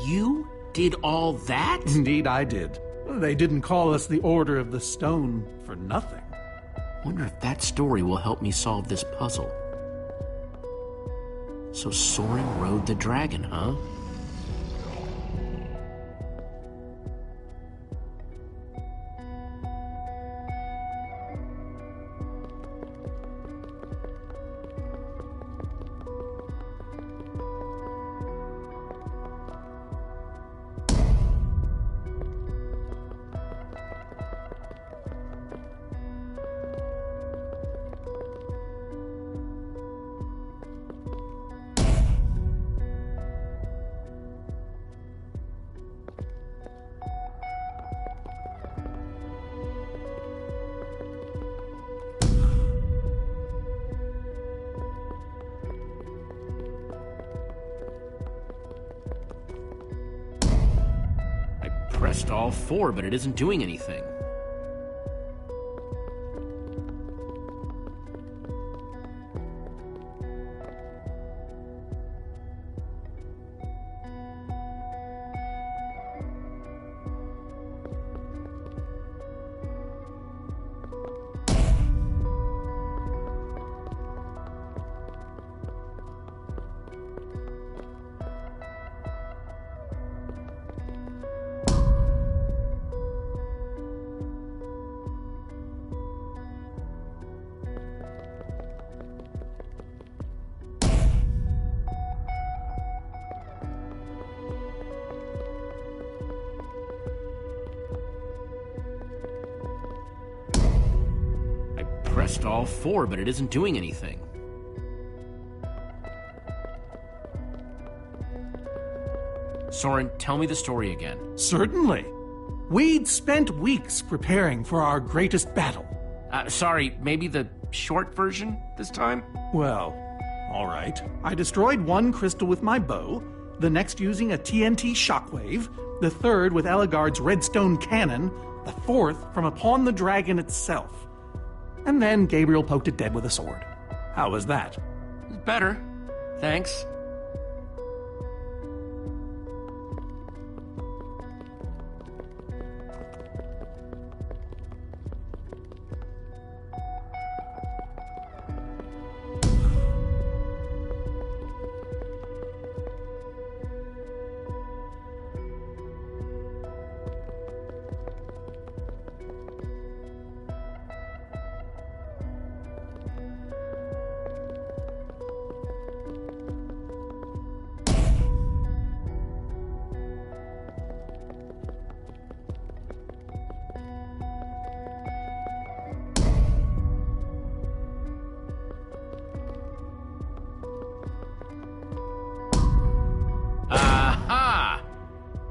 You did all that? Indeed, I did. They didn't call us the Order of the Stone for nothing. Wonder if that story will help me solve this puzzle. So Soren rode the dragon, huh? pressed all 4, but it isn't doing anything. Pressed all 4, but it isn't doing anything. Soren, tell me the story again. Certainly. We'd spent weeks preparing for our greatest battle. Sorry, maybe the short version this time? Well, all right. I destroyed one crystal with my bow, the next using a TNT shockwave, the third with Ellegaard's redstone cannon, the fourth from upon the dragon itself. And then Gabriel poked it dead with a sword. How was that? Better. Thanks.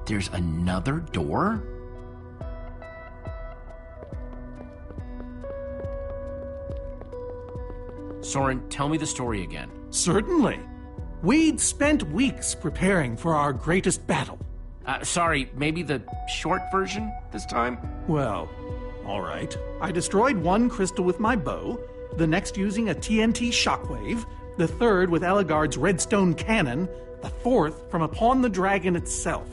There's another door? Soren, tell me the story again. Certainly. We'd spent weeks preparing for our greatest battle. Sorry, maybe the short version this time? Well, all right. I destroyed one crystal with my bow, the next using a TNT shockwave, the third with Ellegaard's redstone cannon, the fourth from upon the dragon itself.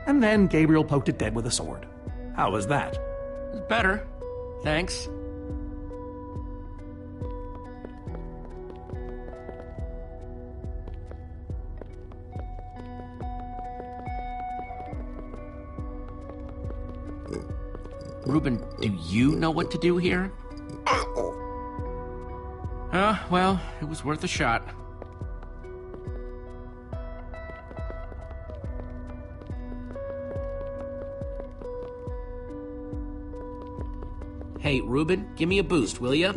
And then Gabriel poked it dead with a sword. How was that? Better. Thanks. Reuben, do you know what to do here? Well, it was worth a shot. Hey, Reuben, give me a boost, will ya?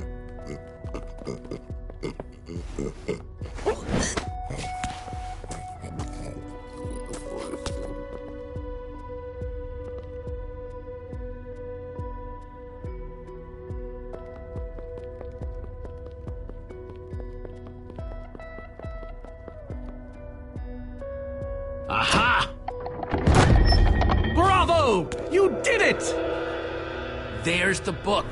Aha! Bravo! You did it! There's the book.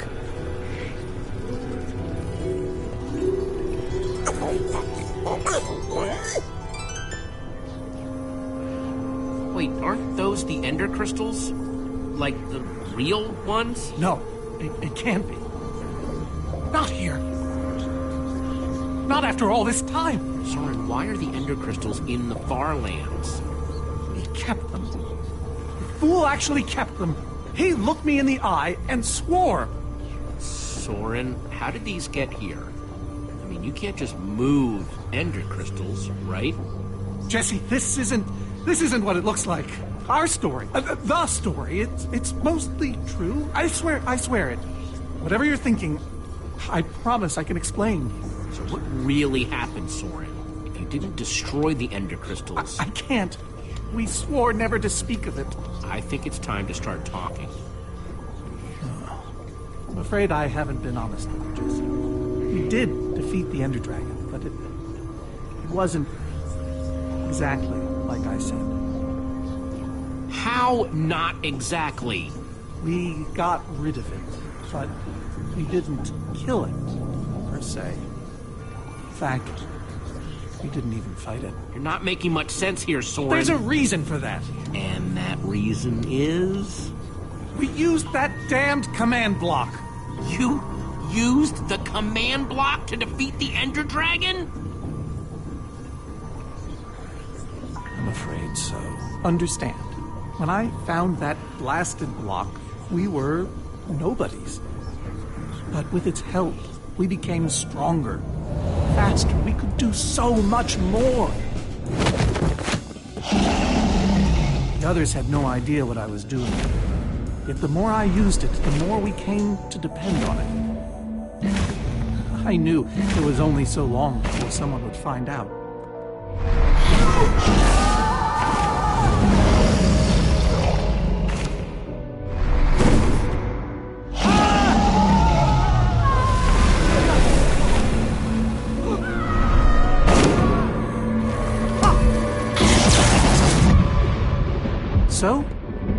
Wait, aren't those the Ender crystals? Like the real ones? No, it can't be. Not here. Not after all this time. Soren, why are the Ender crystals in the Far Lands? He kept them. The fool actually kept them. He looked me in the eye and swore. Soren, how did these get here? I mean, you can't just move Ender crystals, right? Jesse, this isn't what it looks like. Our story, the story, it's mostly true. I swear it. Whatever you're thinking, I promise I can explain. So what really happened, Soren? If you didn't destroy the Ender crystals... I can't. We swore never to speak of it. I think it's time to start talking. I'm afraid I haven't been honest with you, Jesse. You did defeat the Ender Dragon, but it wasn't exactly like I said. How not exactly? We got rid of it, but we didn't kill it, per se. In fact, we didn't even fight it. You're not making much sense here, Soren. There's a reason for that. And that reason is? We used that damned command block. You used the command block to defeat the Ender Dragon? I'm afraid so. Understand, when I found that blasted block, we were nobodies. But with its help, we became stronger, faster. We could do so much more. The others had no idea what I was doing. Yet the more I used it, the more we came to depend on it. I knew it was only so long before someone would find out. So,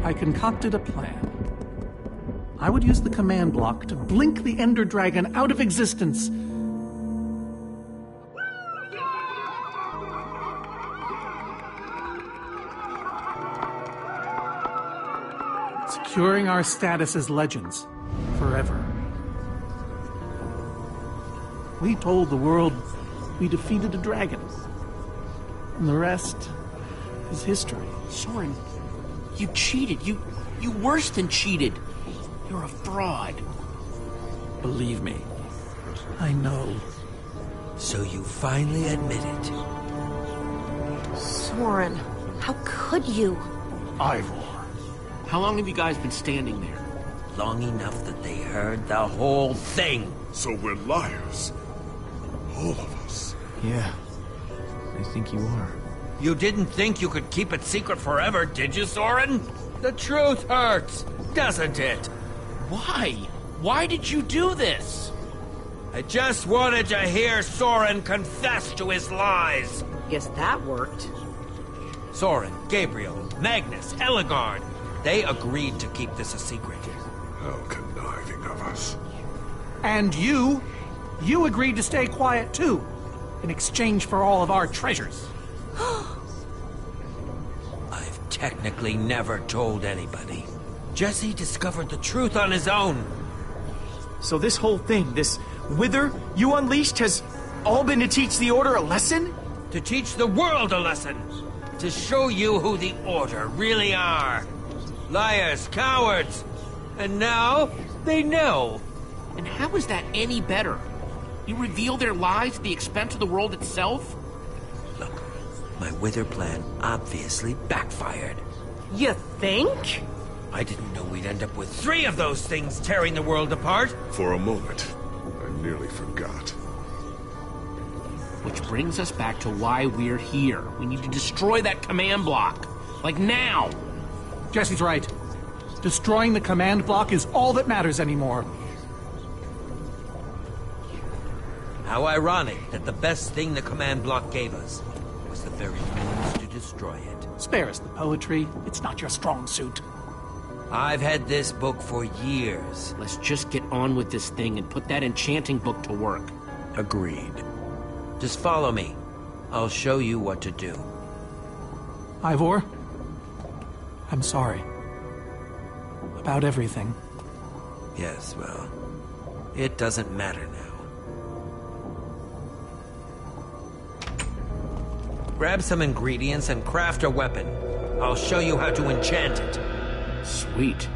I concocted a plan. I would use the command block to blink the Ender Dragon out of existence. Securing our status as legends forever. We told the world we defeated a dragon. And the rest is history. Soren, you cheated. You worse than cheated. You're a fraud. Believe me, I know. So you finally admit it. Soren, how could you? Ivor. How long have you guys been standing there? Long enough that they heard the whole thing. So we're liars. All of us. Yeah, I think you are. You didn't think you could keep it secret forever, did you, Soren? The truth hurts, doesn't it? Why? Why did you do this? I just wanted to hear Soren confess to his lies. Guess that worked. Soren, Gabriel, Magnus, Ellegaard, they agreed to keep this a secret. How conniving of us. And you agreed to stay quiet too, in exchange for all of our treasures. I've technically never told anybody. Jesse discovered the truth on his own. So this whole thing, this wither you unleashed, has all been to teach the Order a lesson? To teach the world a lesson. To show you who the Order really are. Liars, cowards. And now, they know. And how is that any better? You reveal their lies at the expense of the world itself? Look, my wither plan obviously backfired. You think? I didn't know we'd end up with 3 of those things tearing the world apart. For a moment, I nearly forgot. Which brings us back to why we're here. We need to destroy that command block. Like now. Jesse's right. Destroying the command block is all that matters anymore. How ironic that the best thing the command block gave us was the very means to destroy it. Spare us the poetry. It's not your strong suit. I've had this book for years. Let's just get on with this thing and put that enchanting book to work. Agreed. Just follow me. I'll show you what to do. Ivor, I'm sorry. About everything. Yes, well, it doesn't matter now. Grab some ingredients and craft a weapon. I'll show you how to enchant it. Sweet.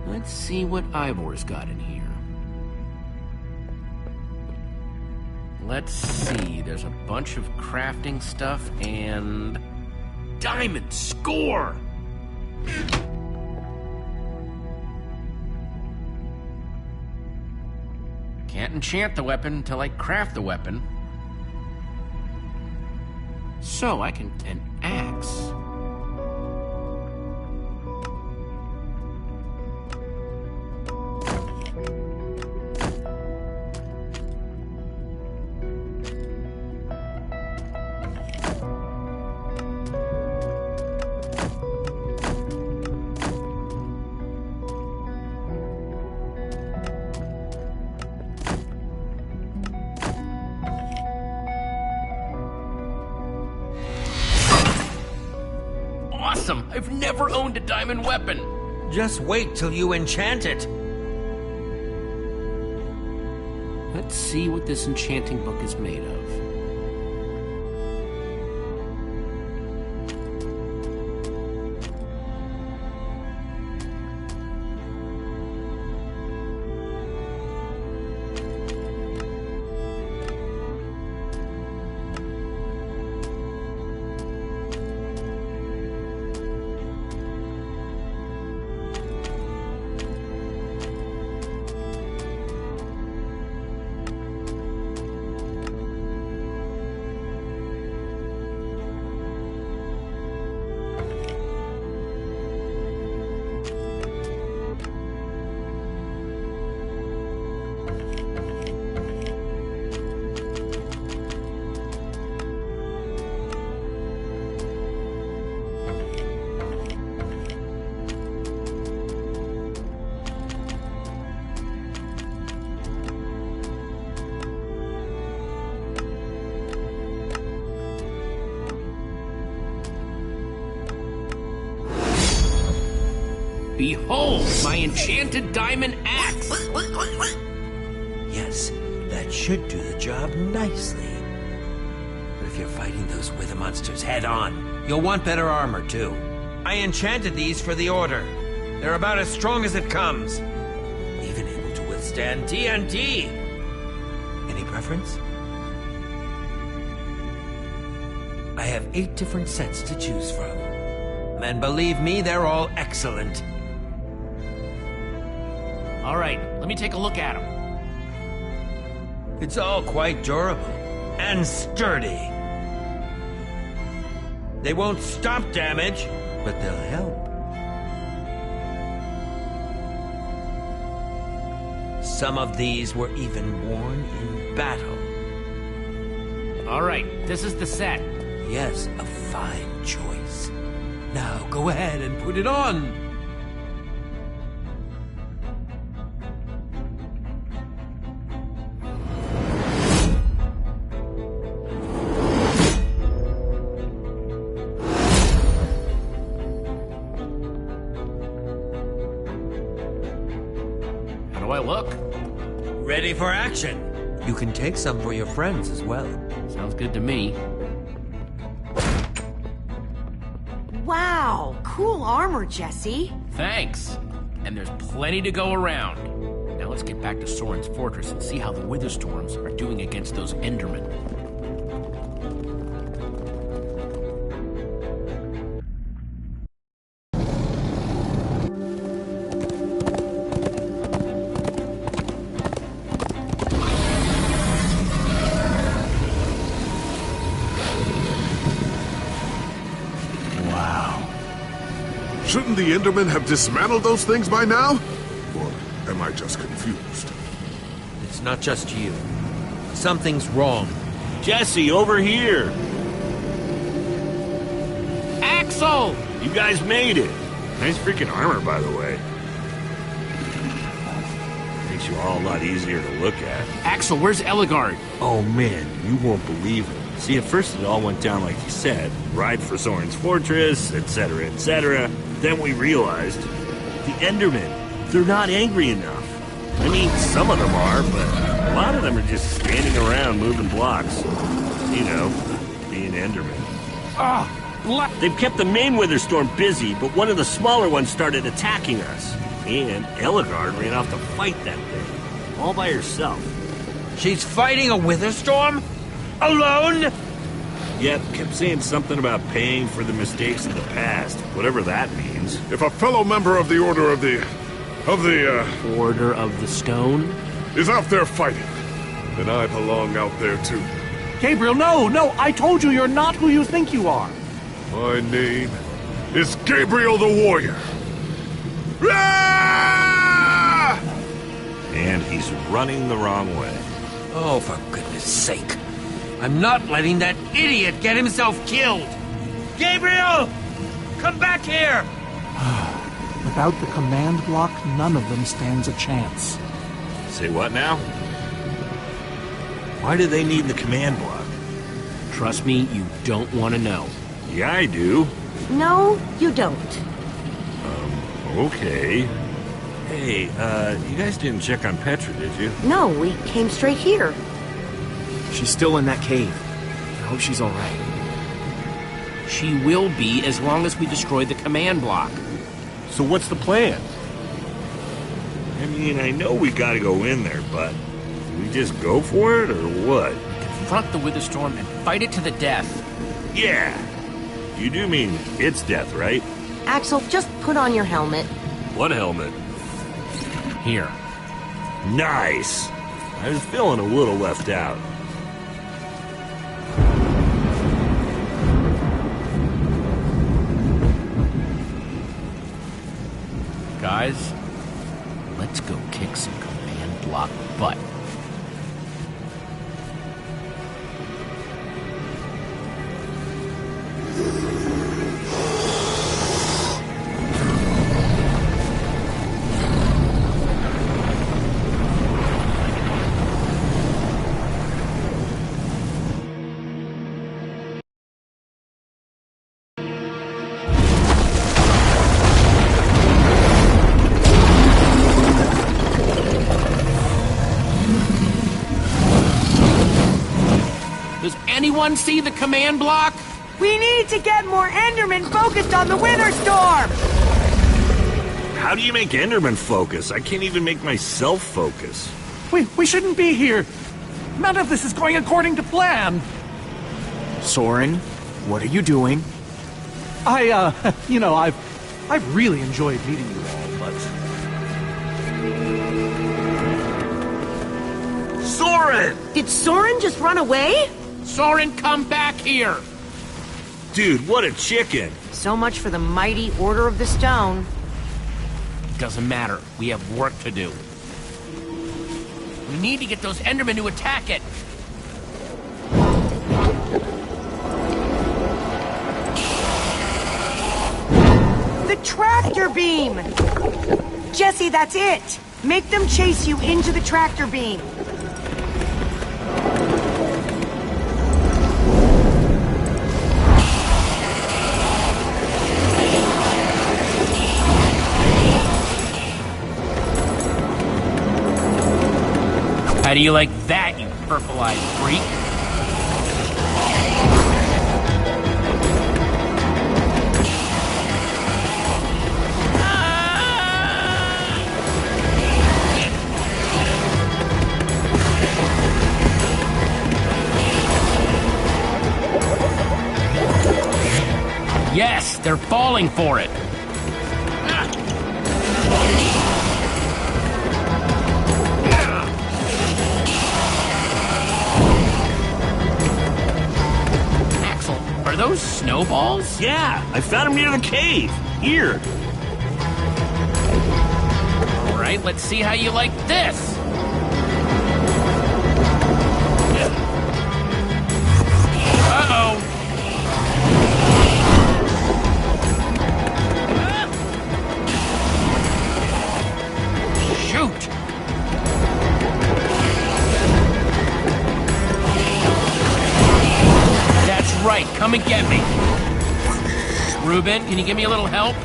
Let's see what Ivor's got in here. Let's see, there's a bunch of crafting stuff and... Diamond score! Can't enchant the weapon until I craft the weapon. So I can... an axe. awesome! I've never owned a diamond weapon! Just wait till you enchant it. Let's see what this enchanting book is made of. Behold, my enchanted diamond axe! Yes, that should do the job nicely. But if you're fighting those wither monsters head on, you'll want better armor too. I enchanted these for the Order. They're about as strong as it comes. Even able to withstand TNT. Any preference? I have 8 different sets to choose from. And believe me, they're all excellent. All right, let me take a look at them. It's all quite durable and sturdy. They won't stop damage, but they'll help. Some of these were even worn in battle. All right, this is the set. Yes, a fine choice. Now go ahead and put it on. How do I look? Ready for action. You can take some for your friends as well. Sounds good to me. Wow, cool armor, Jesse. Thanks. And there's plenty to go around. Now let's get back to Soren's fortress and see how the Witherstorms are doing against those Endermen. Shouldn't the Endermen have dismantled those things by now? Or am I just confused? It's not just you. Something's wrong. Jesse, over here! Axel! You guys made it! Nice freaking armor, by the way. Makes you all a lot easier to look at. Axel, where's Ellegaard? Oh man, you won't believe it. See, at first it all went down like you said. Ride for Soren's fortress, etc., etc. Then we realized the Endermen, they're not angry enough. I mean, some of them are, but a lot of them are just standing around moving blocks. You know, being Endermen. They've kept the main Witherstorm busy, but one of the smaller ones started attacking us. And Ellegaard ran off to fight that thing, all by herself. She's fighting a Witherstorm? Alone? Yep, kept saying something about paying for the mistakes of the past, whatever that means. If a fellow member of the Order of the Order of the Stone? is out there fighting, then I belong out there too. Gabriel, no! I told you you're not who you think you are. My name is Gabriel the Warrior. Ah! And he's running the wrong way. Oh, for goodness sake. I'm not letting that idiot get himself killed! Gabriel! Come back here! Without the command block, none of them stands a chance. Say what now? Why do they need the command block? Trust me, you don't want to know. Yeah, I do. No, you don't. Okay. Hey, you guys didn't check on Petra, did you? No, we came straight here. She's still in that cave. I hope she's alright. She will be as long as we destroy the command block. So what's the plan? I mean, I know we gotta go in there, but do we just go for it, or what? Confront the Witherstorm and fight it to the death. Yeah! You do mean it's death, right? Axel, just put on your helmet. What helmet? Here. Nice! I was feeling a little left out. Guys, let's go kick some command block butt. Anyone see the command block? We need to get more Endermen focused on the Witherstorm! How do you make Enderman focus? I can't even make myself focus. We shouldn't be here. None of this is going according to plan. Soren, what are you doing? I've really enjoyed meeting you all, but... Soren! Did Soren just run away? Soren, come back here! Dude, what a chicken! So much for the mighty Order of the Stone. Doesn't matter. We have work to do. We need to get those Endermen to attack it. The tractor beam! Jesse, that's it! Make them chase you into the tractor beam. How do you like that, you purple-eyed freak? Yes, they're falling for it. Are those snowballs? Yeah, I found them near the cave. Here. All right, let's see how you like this. Uh-oh. Shoot. That's right, come and get me. Reuben, can you give me a little help?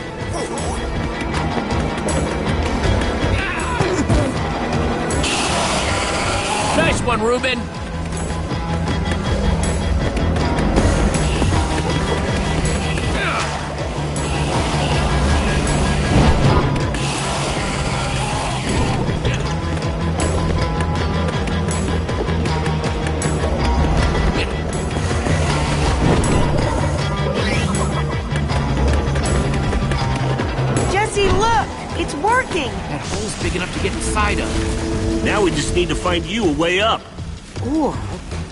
Nice one, Reuben. It's working! That hole's big enough to get inside of. Now we just need to find you a way up. Or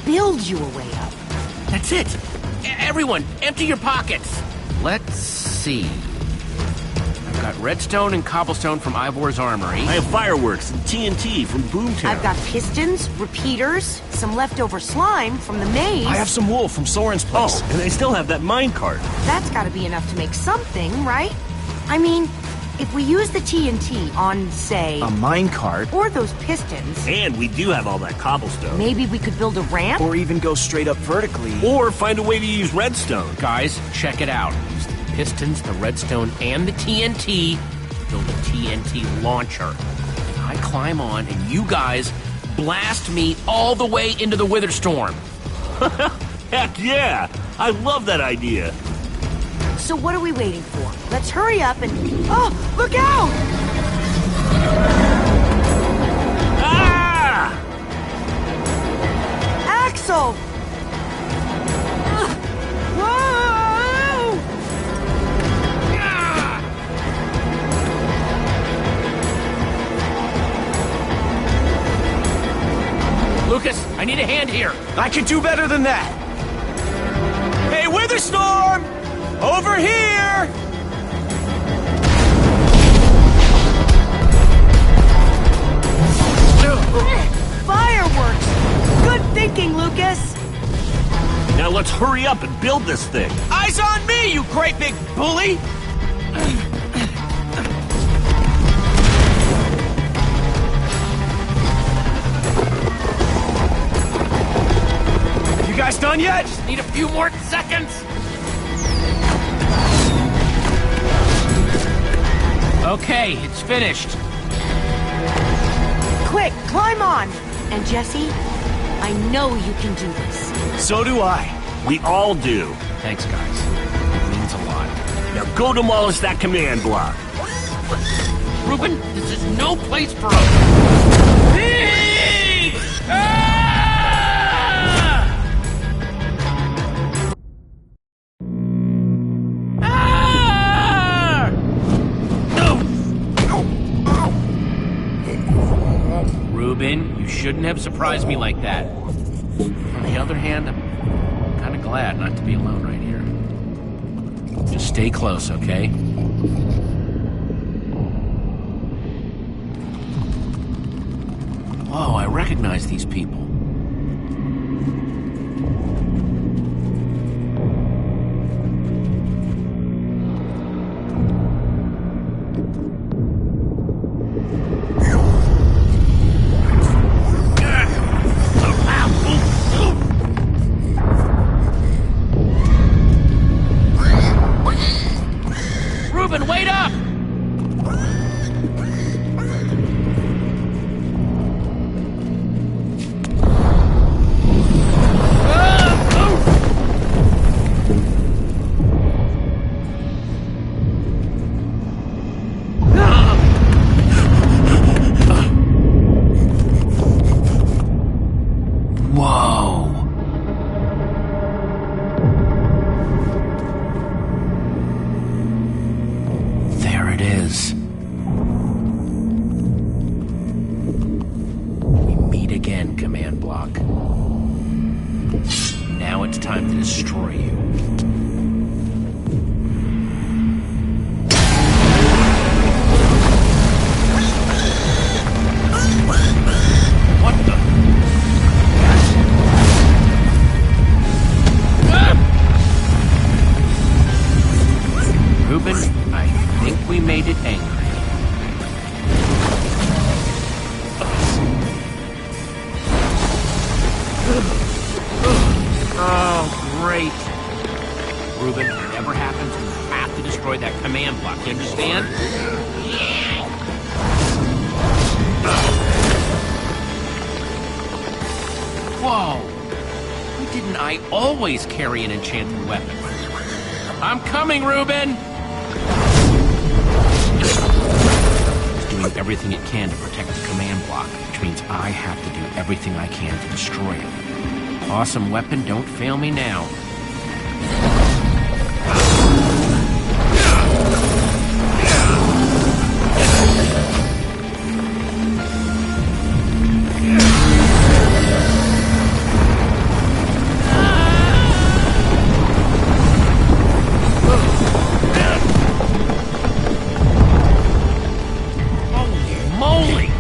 build you a way up. That's it! Everyone, empty your pockets! Let's see. I've got redstone and cobblestone from Ivor's armory. I have fireworks and TNT from Boomtown. I've got pistons, repeaters, some leftover slime from the maze. I have some wool from Soren's place. Oh, and I still have that minecart. That's gotta be enough to make something, right? I mean, if we use the TNT on, say... a minecart? Or those pistons... And we do have all that cobblestone. Maybe we could build a ramp? Or even go straight up vertically. Or find a way to use redstone. Guys, check it out. Use the pistons, the redstone, and the TNT, build a TNT launcher. I climb on, and you guys blast me all the way into the Witherstorm. Heck yeah! I love that idea. So what are we waiting for? Let's hurry up and... Oh, look out! Ah! Axel! Whoa! Lucas, I need a hand here. I could do better than that. Hey, Witherstorm! Over here! Fireworks! Good thinking, Lucas! Now let's hurry up and build this thing. Eyes on me, you great big bully! You guys done yet? Just need a few more seconds. Okay, it's finished. Quick, climb on! And Jesse, I know you can do this. So do I. We all do. Thanks, guys. It means a lot. Now go demolish that command block. Reuben, this is no place for us. Reuben, you shouldn't have surprised me like that. On the other hand, I'm kind of glad not to be alone right here. Just stay close, okay? Whoa, I recognize these people. Reuben, wait up! Now it's time to destroy you. What the? Reuben, I think we made it angry. Oh, great. Reuben, whatever happens, we have to destroy that command block, you understand? Whoa! Why didn't I always carry an enchanted weapon? I'm coming, Reuben! It's doing everything it can to protect the command block, which means I have to do everything I can to destroy it. Awesome weapon, don't fail me now. Holy moly!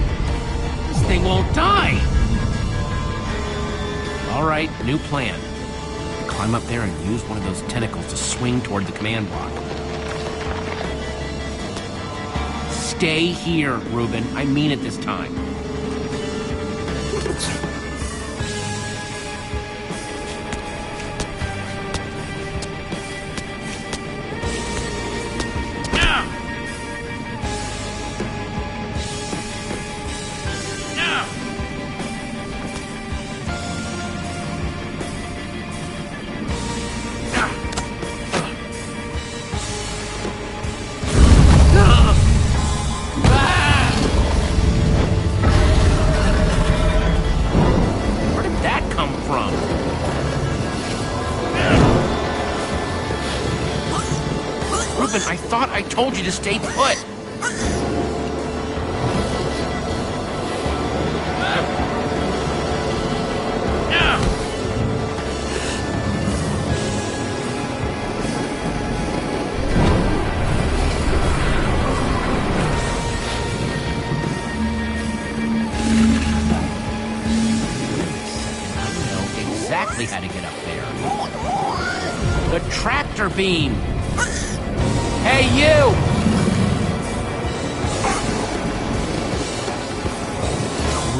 This thing won't die! All right, new plan. Climb up there and use one of those tentacles to swing toward the command block. Stay here, Reuben. I mean it this time. Reuben, I thought I told you to stay put. Exactly how to get up there. The tractor beam! Hey, you!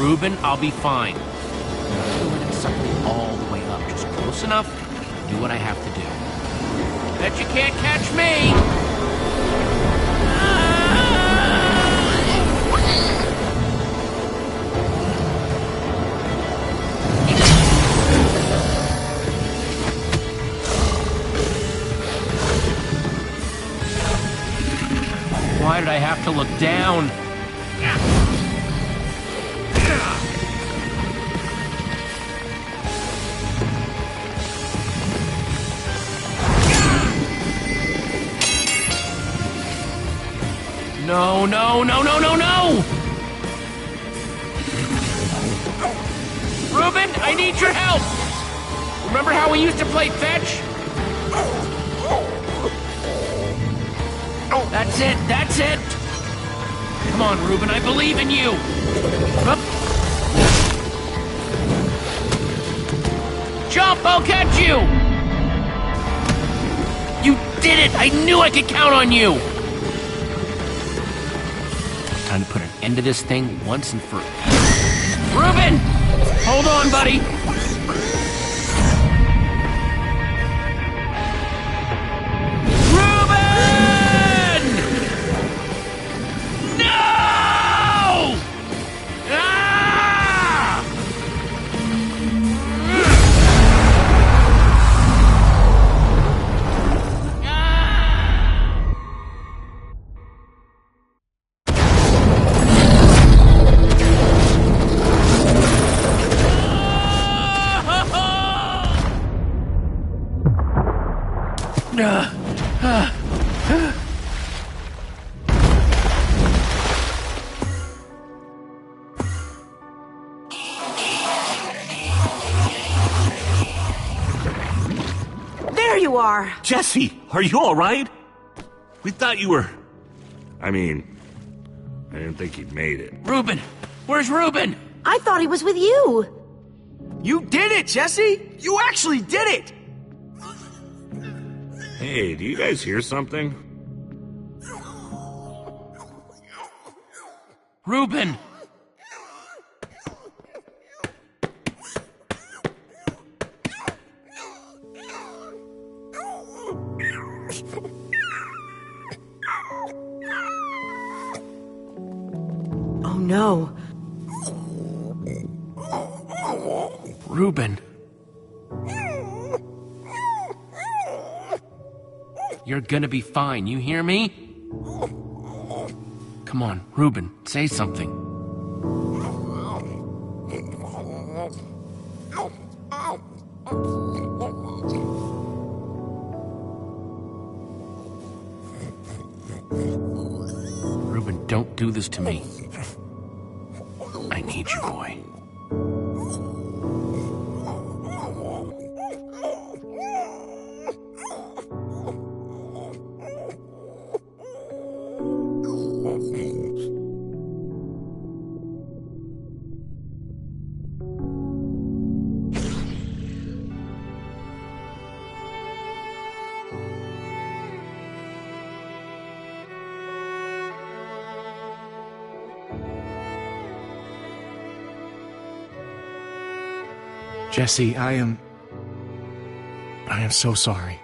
Reuben, I'll be fine. Let him suck me all the way up, just close enough to do what I have to do. Bet you can't catch me! Why did I have to look down? No, no, no, no, no, no! Reuben, I need your help! Remember how we used to play fetch? That's it, that's it! Come on, Reuben, I believe in you! Up. Jump, I'll catch you! You did it! I knew I could count on you! Time to put an end to this thing once and for all. Reuben! Hold on, buddy! There you are! Jesse, are you all right? We thought you were... I mean, I didn't think you'd made it. Reuben! Where's Reuben? I thought he was with you! You did it, Jesse! You actually did it! Hey, do you guys hear something? Reuben! Oh no. Reuben. You're gonna be fine, you hear me? Come on, Reuben, say something. Reuben, don't do this to me. I need you, boy. Jesse, I am so sorry.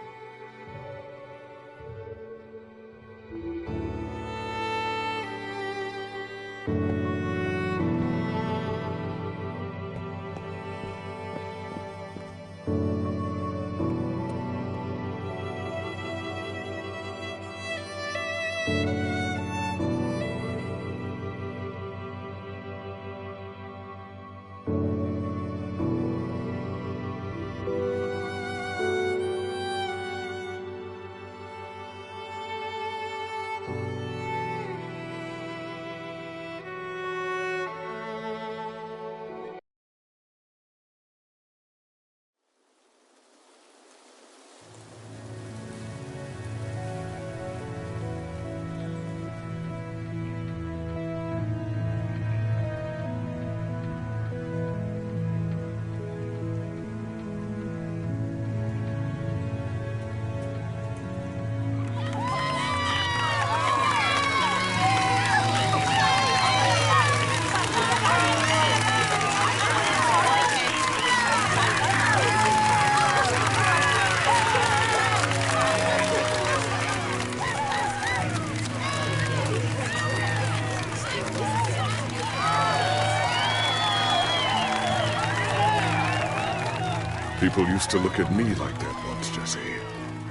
People used to look at me like that once, Jesse.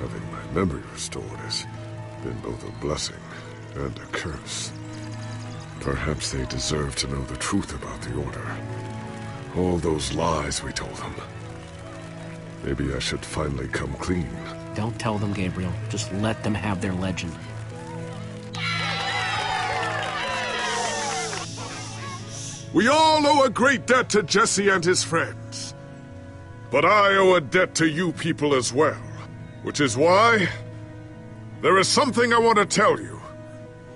Having my memory restored has been both a blessing and a curse. Perhaps they deserve to know the truth about the Order. All those lies we told them. Maybe I should finally come clean. Don't tell them, Gabriel. Just let them have their legend. We all owe a great debt to Jesse and his friends. But I owe a debt to you people as well. Which is why there is something I want to tell you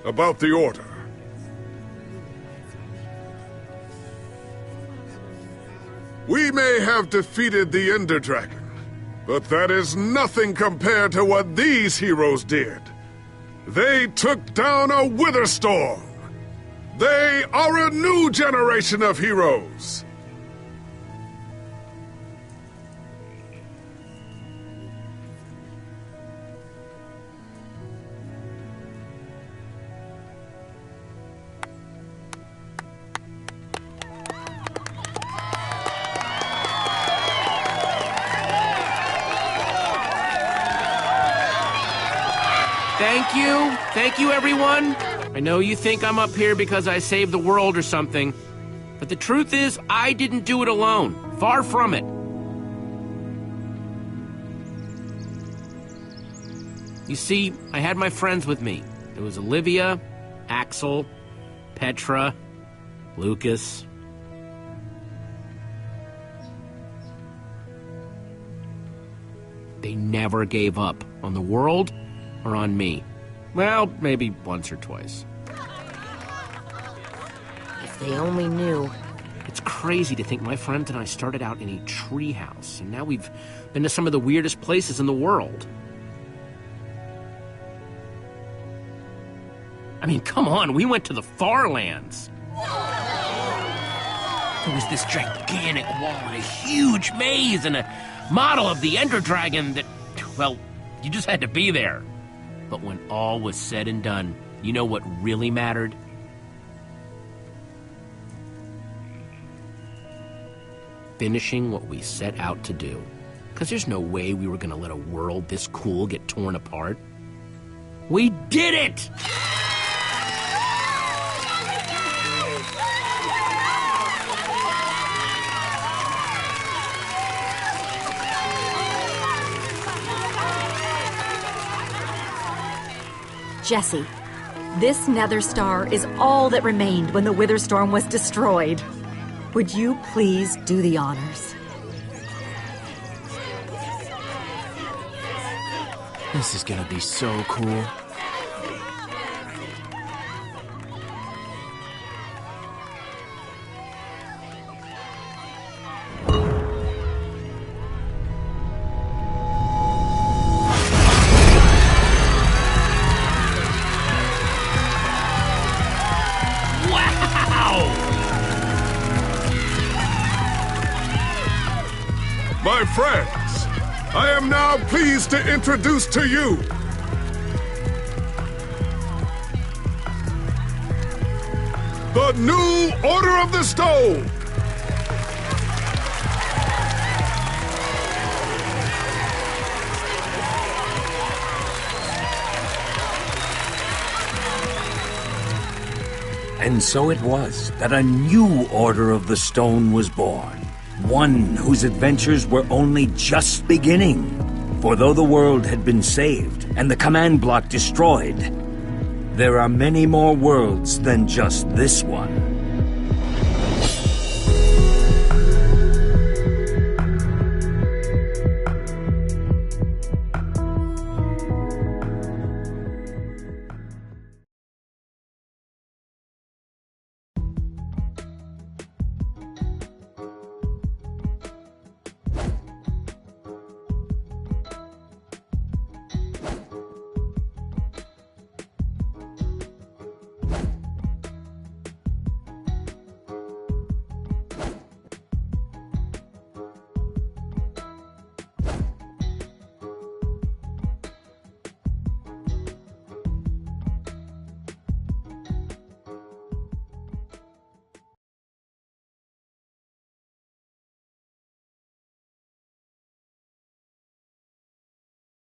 about the Order. We may have defeated the Ender Dragon, but that is nothing compared to what these heroes did. They took down a Witherstorm. They are a new generation of heroes. Thank you, everyone. I know you think I'm up here because I saved the world or something, but the truth is, I didn't do it alone. Far from it. You see, I had my friends with me. There was Olivia, Axel, Petra, Lucas. They never gave up on the world or on me. Well, maybe once or twice. If they only knew. It's crazy to think my friends and I started out in a treehouse, and now we've been to some of the weirdest places in the world. I mean, come on, we went to the Farlands. There was this gigantic wall and a huge maze and a model of the Ender Dragon that, well, you just had to be there. But when all was said and done, you know what really mattered? Finishing what we set out to do. Because there's no way we were going to let a world this cool get torn apart. We did it! Jesse, this Nether Star is all that remained when the Witherstorm was destroyed. Would you please do the honors? This is gonna be so cool. My friends, I am now pleased to introduce to you the new Order of the Stone. And so it was that a new Order of the Stone was born. One whose adventures were only just beginning. For though the world had been saved and the command block destroyed, there are many more worlds than just this one.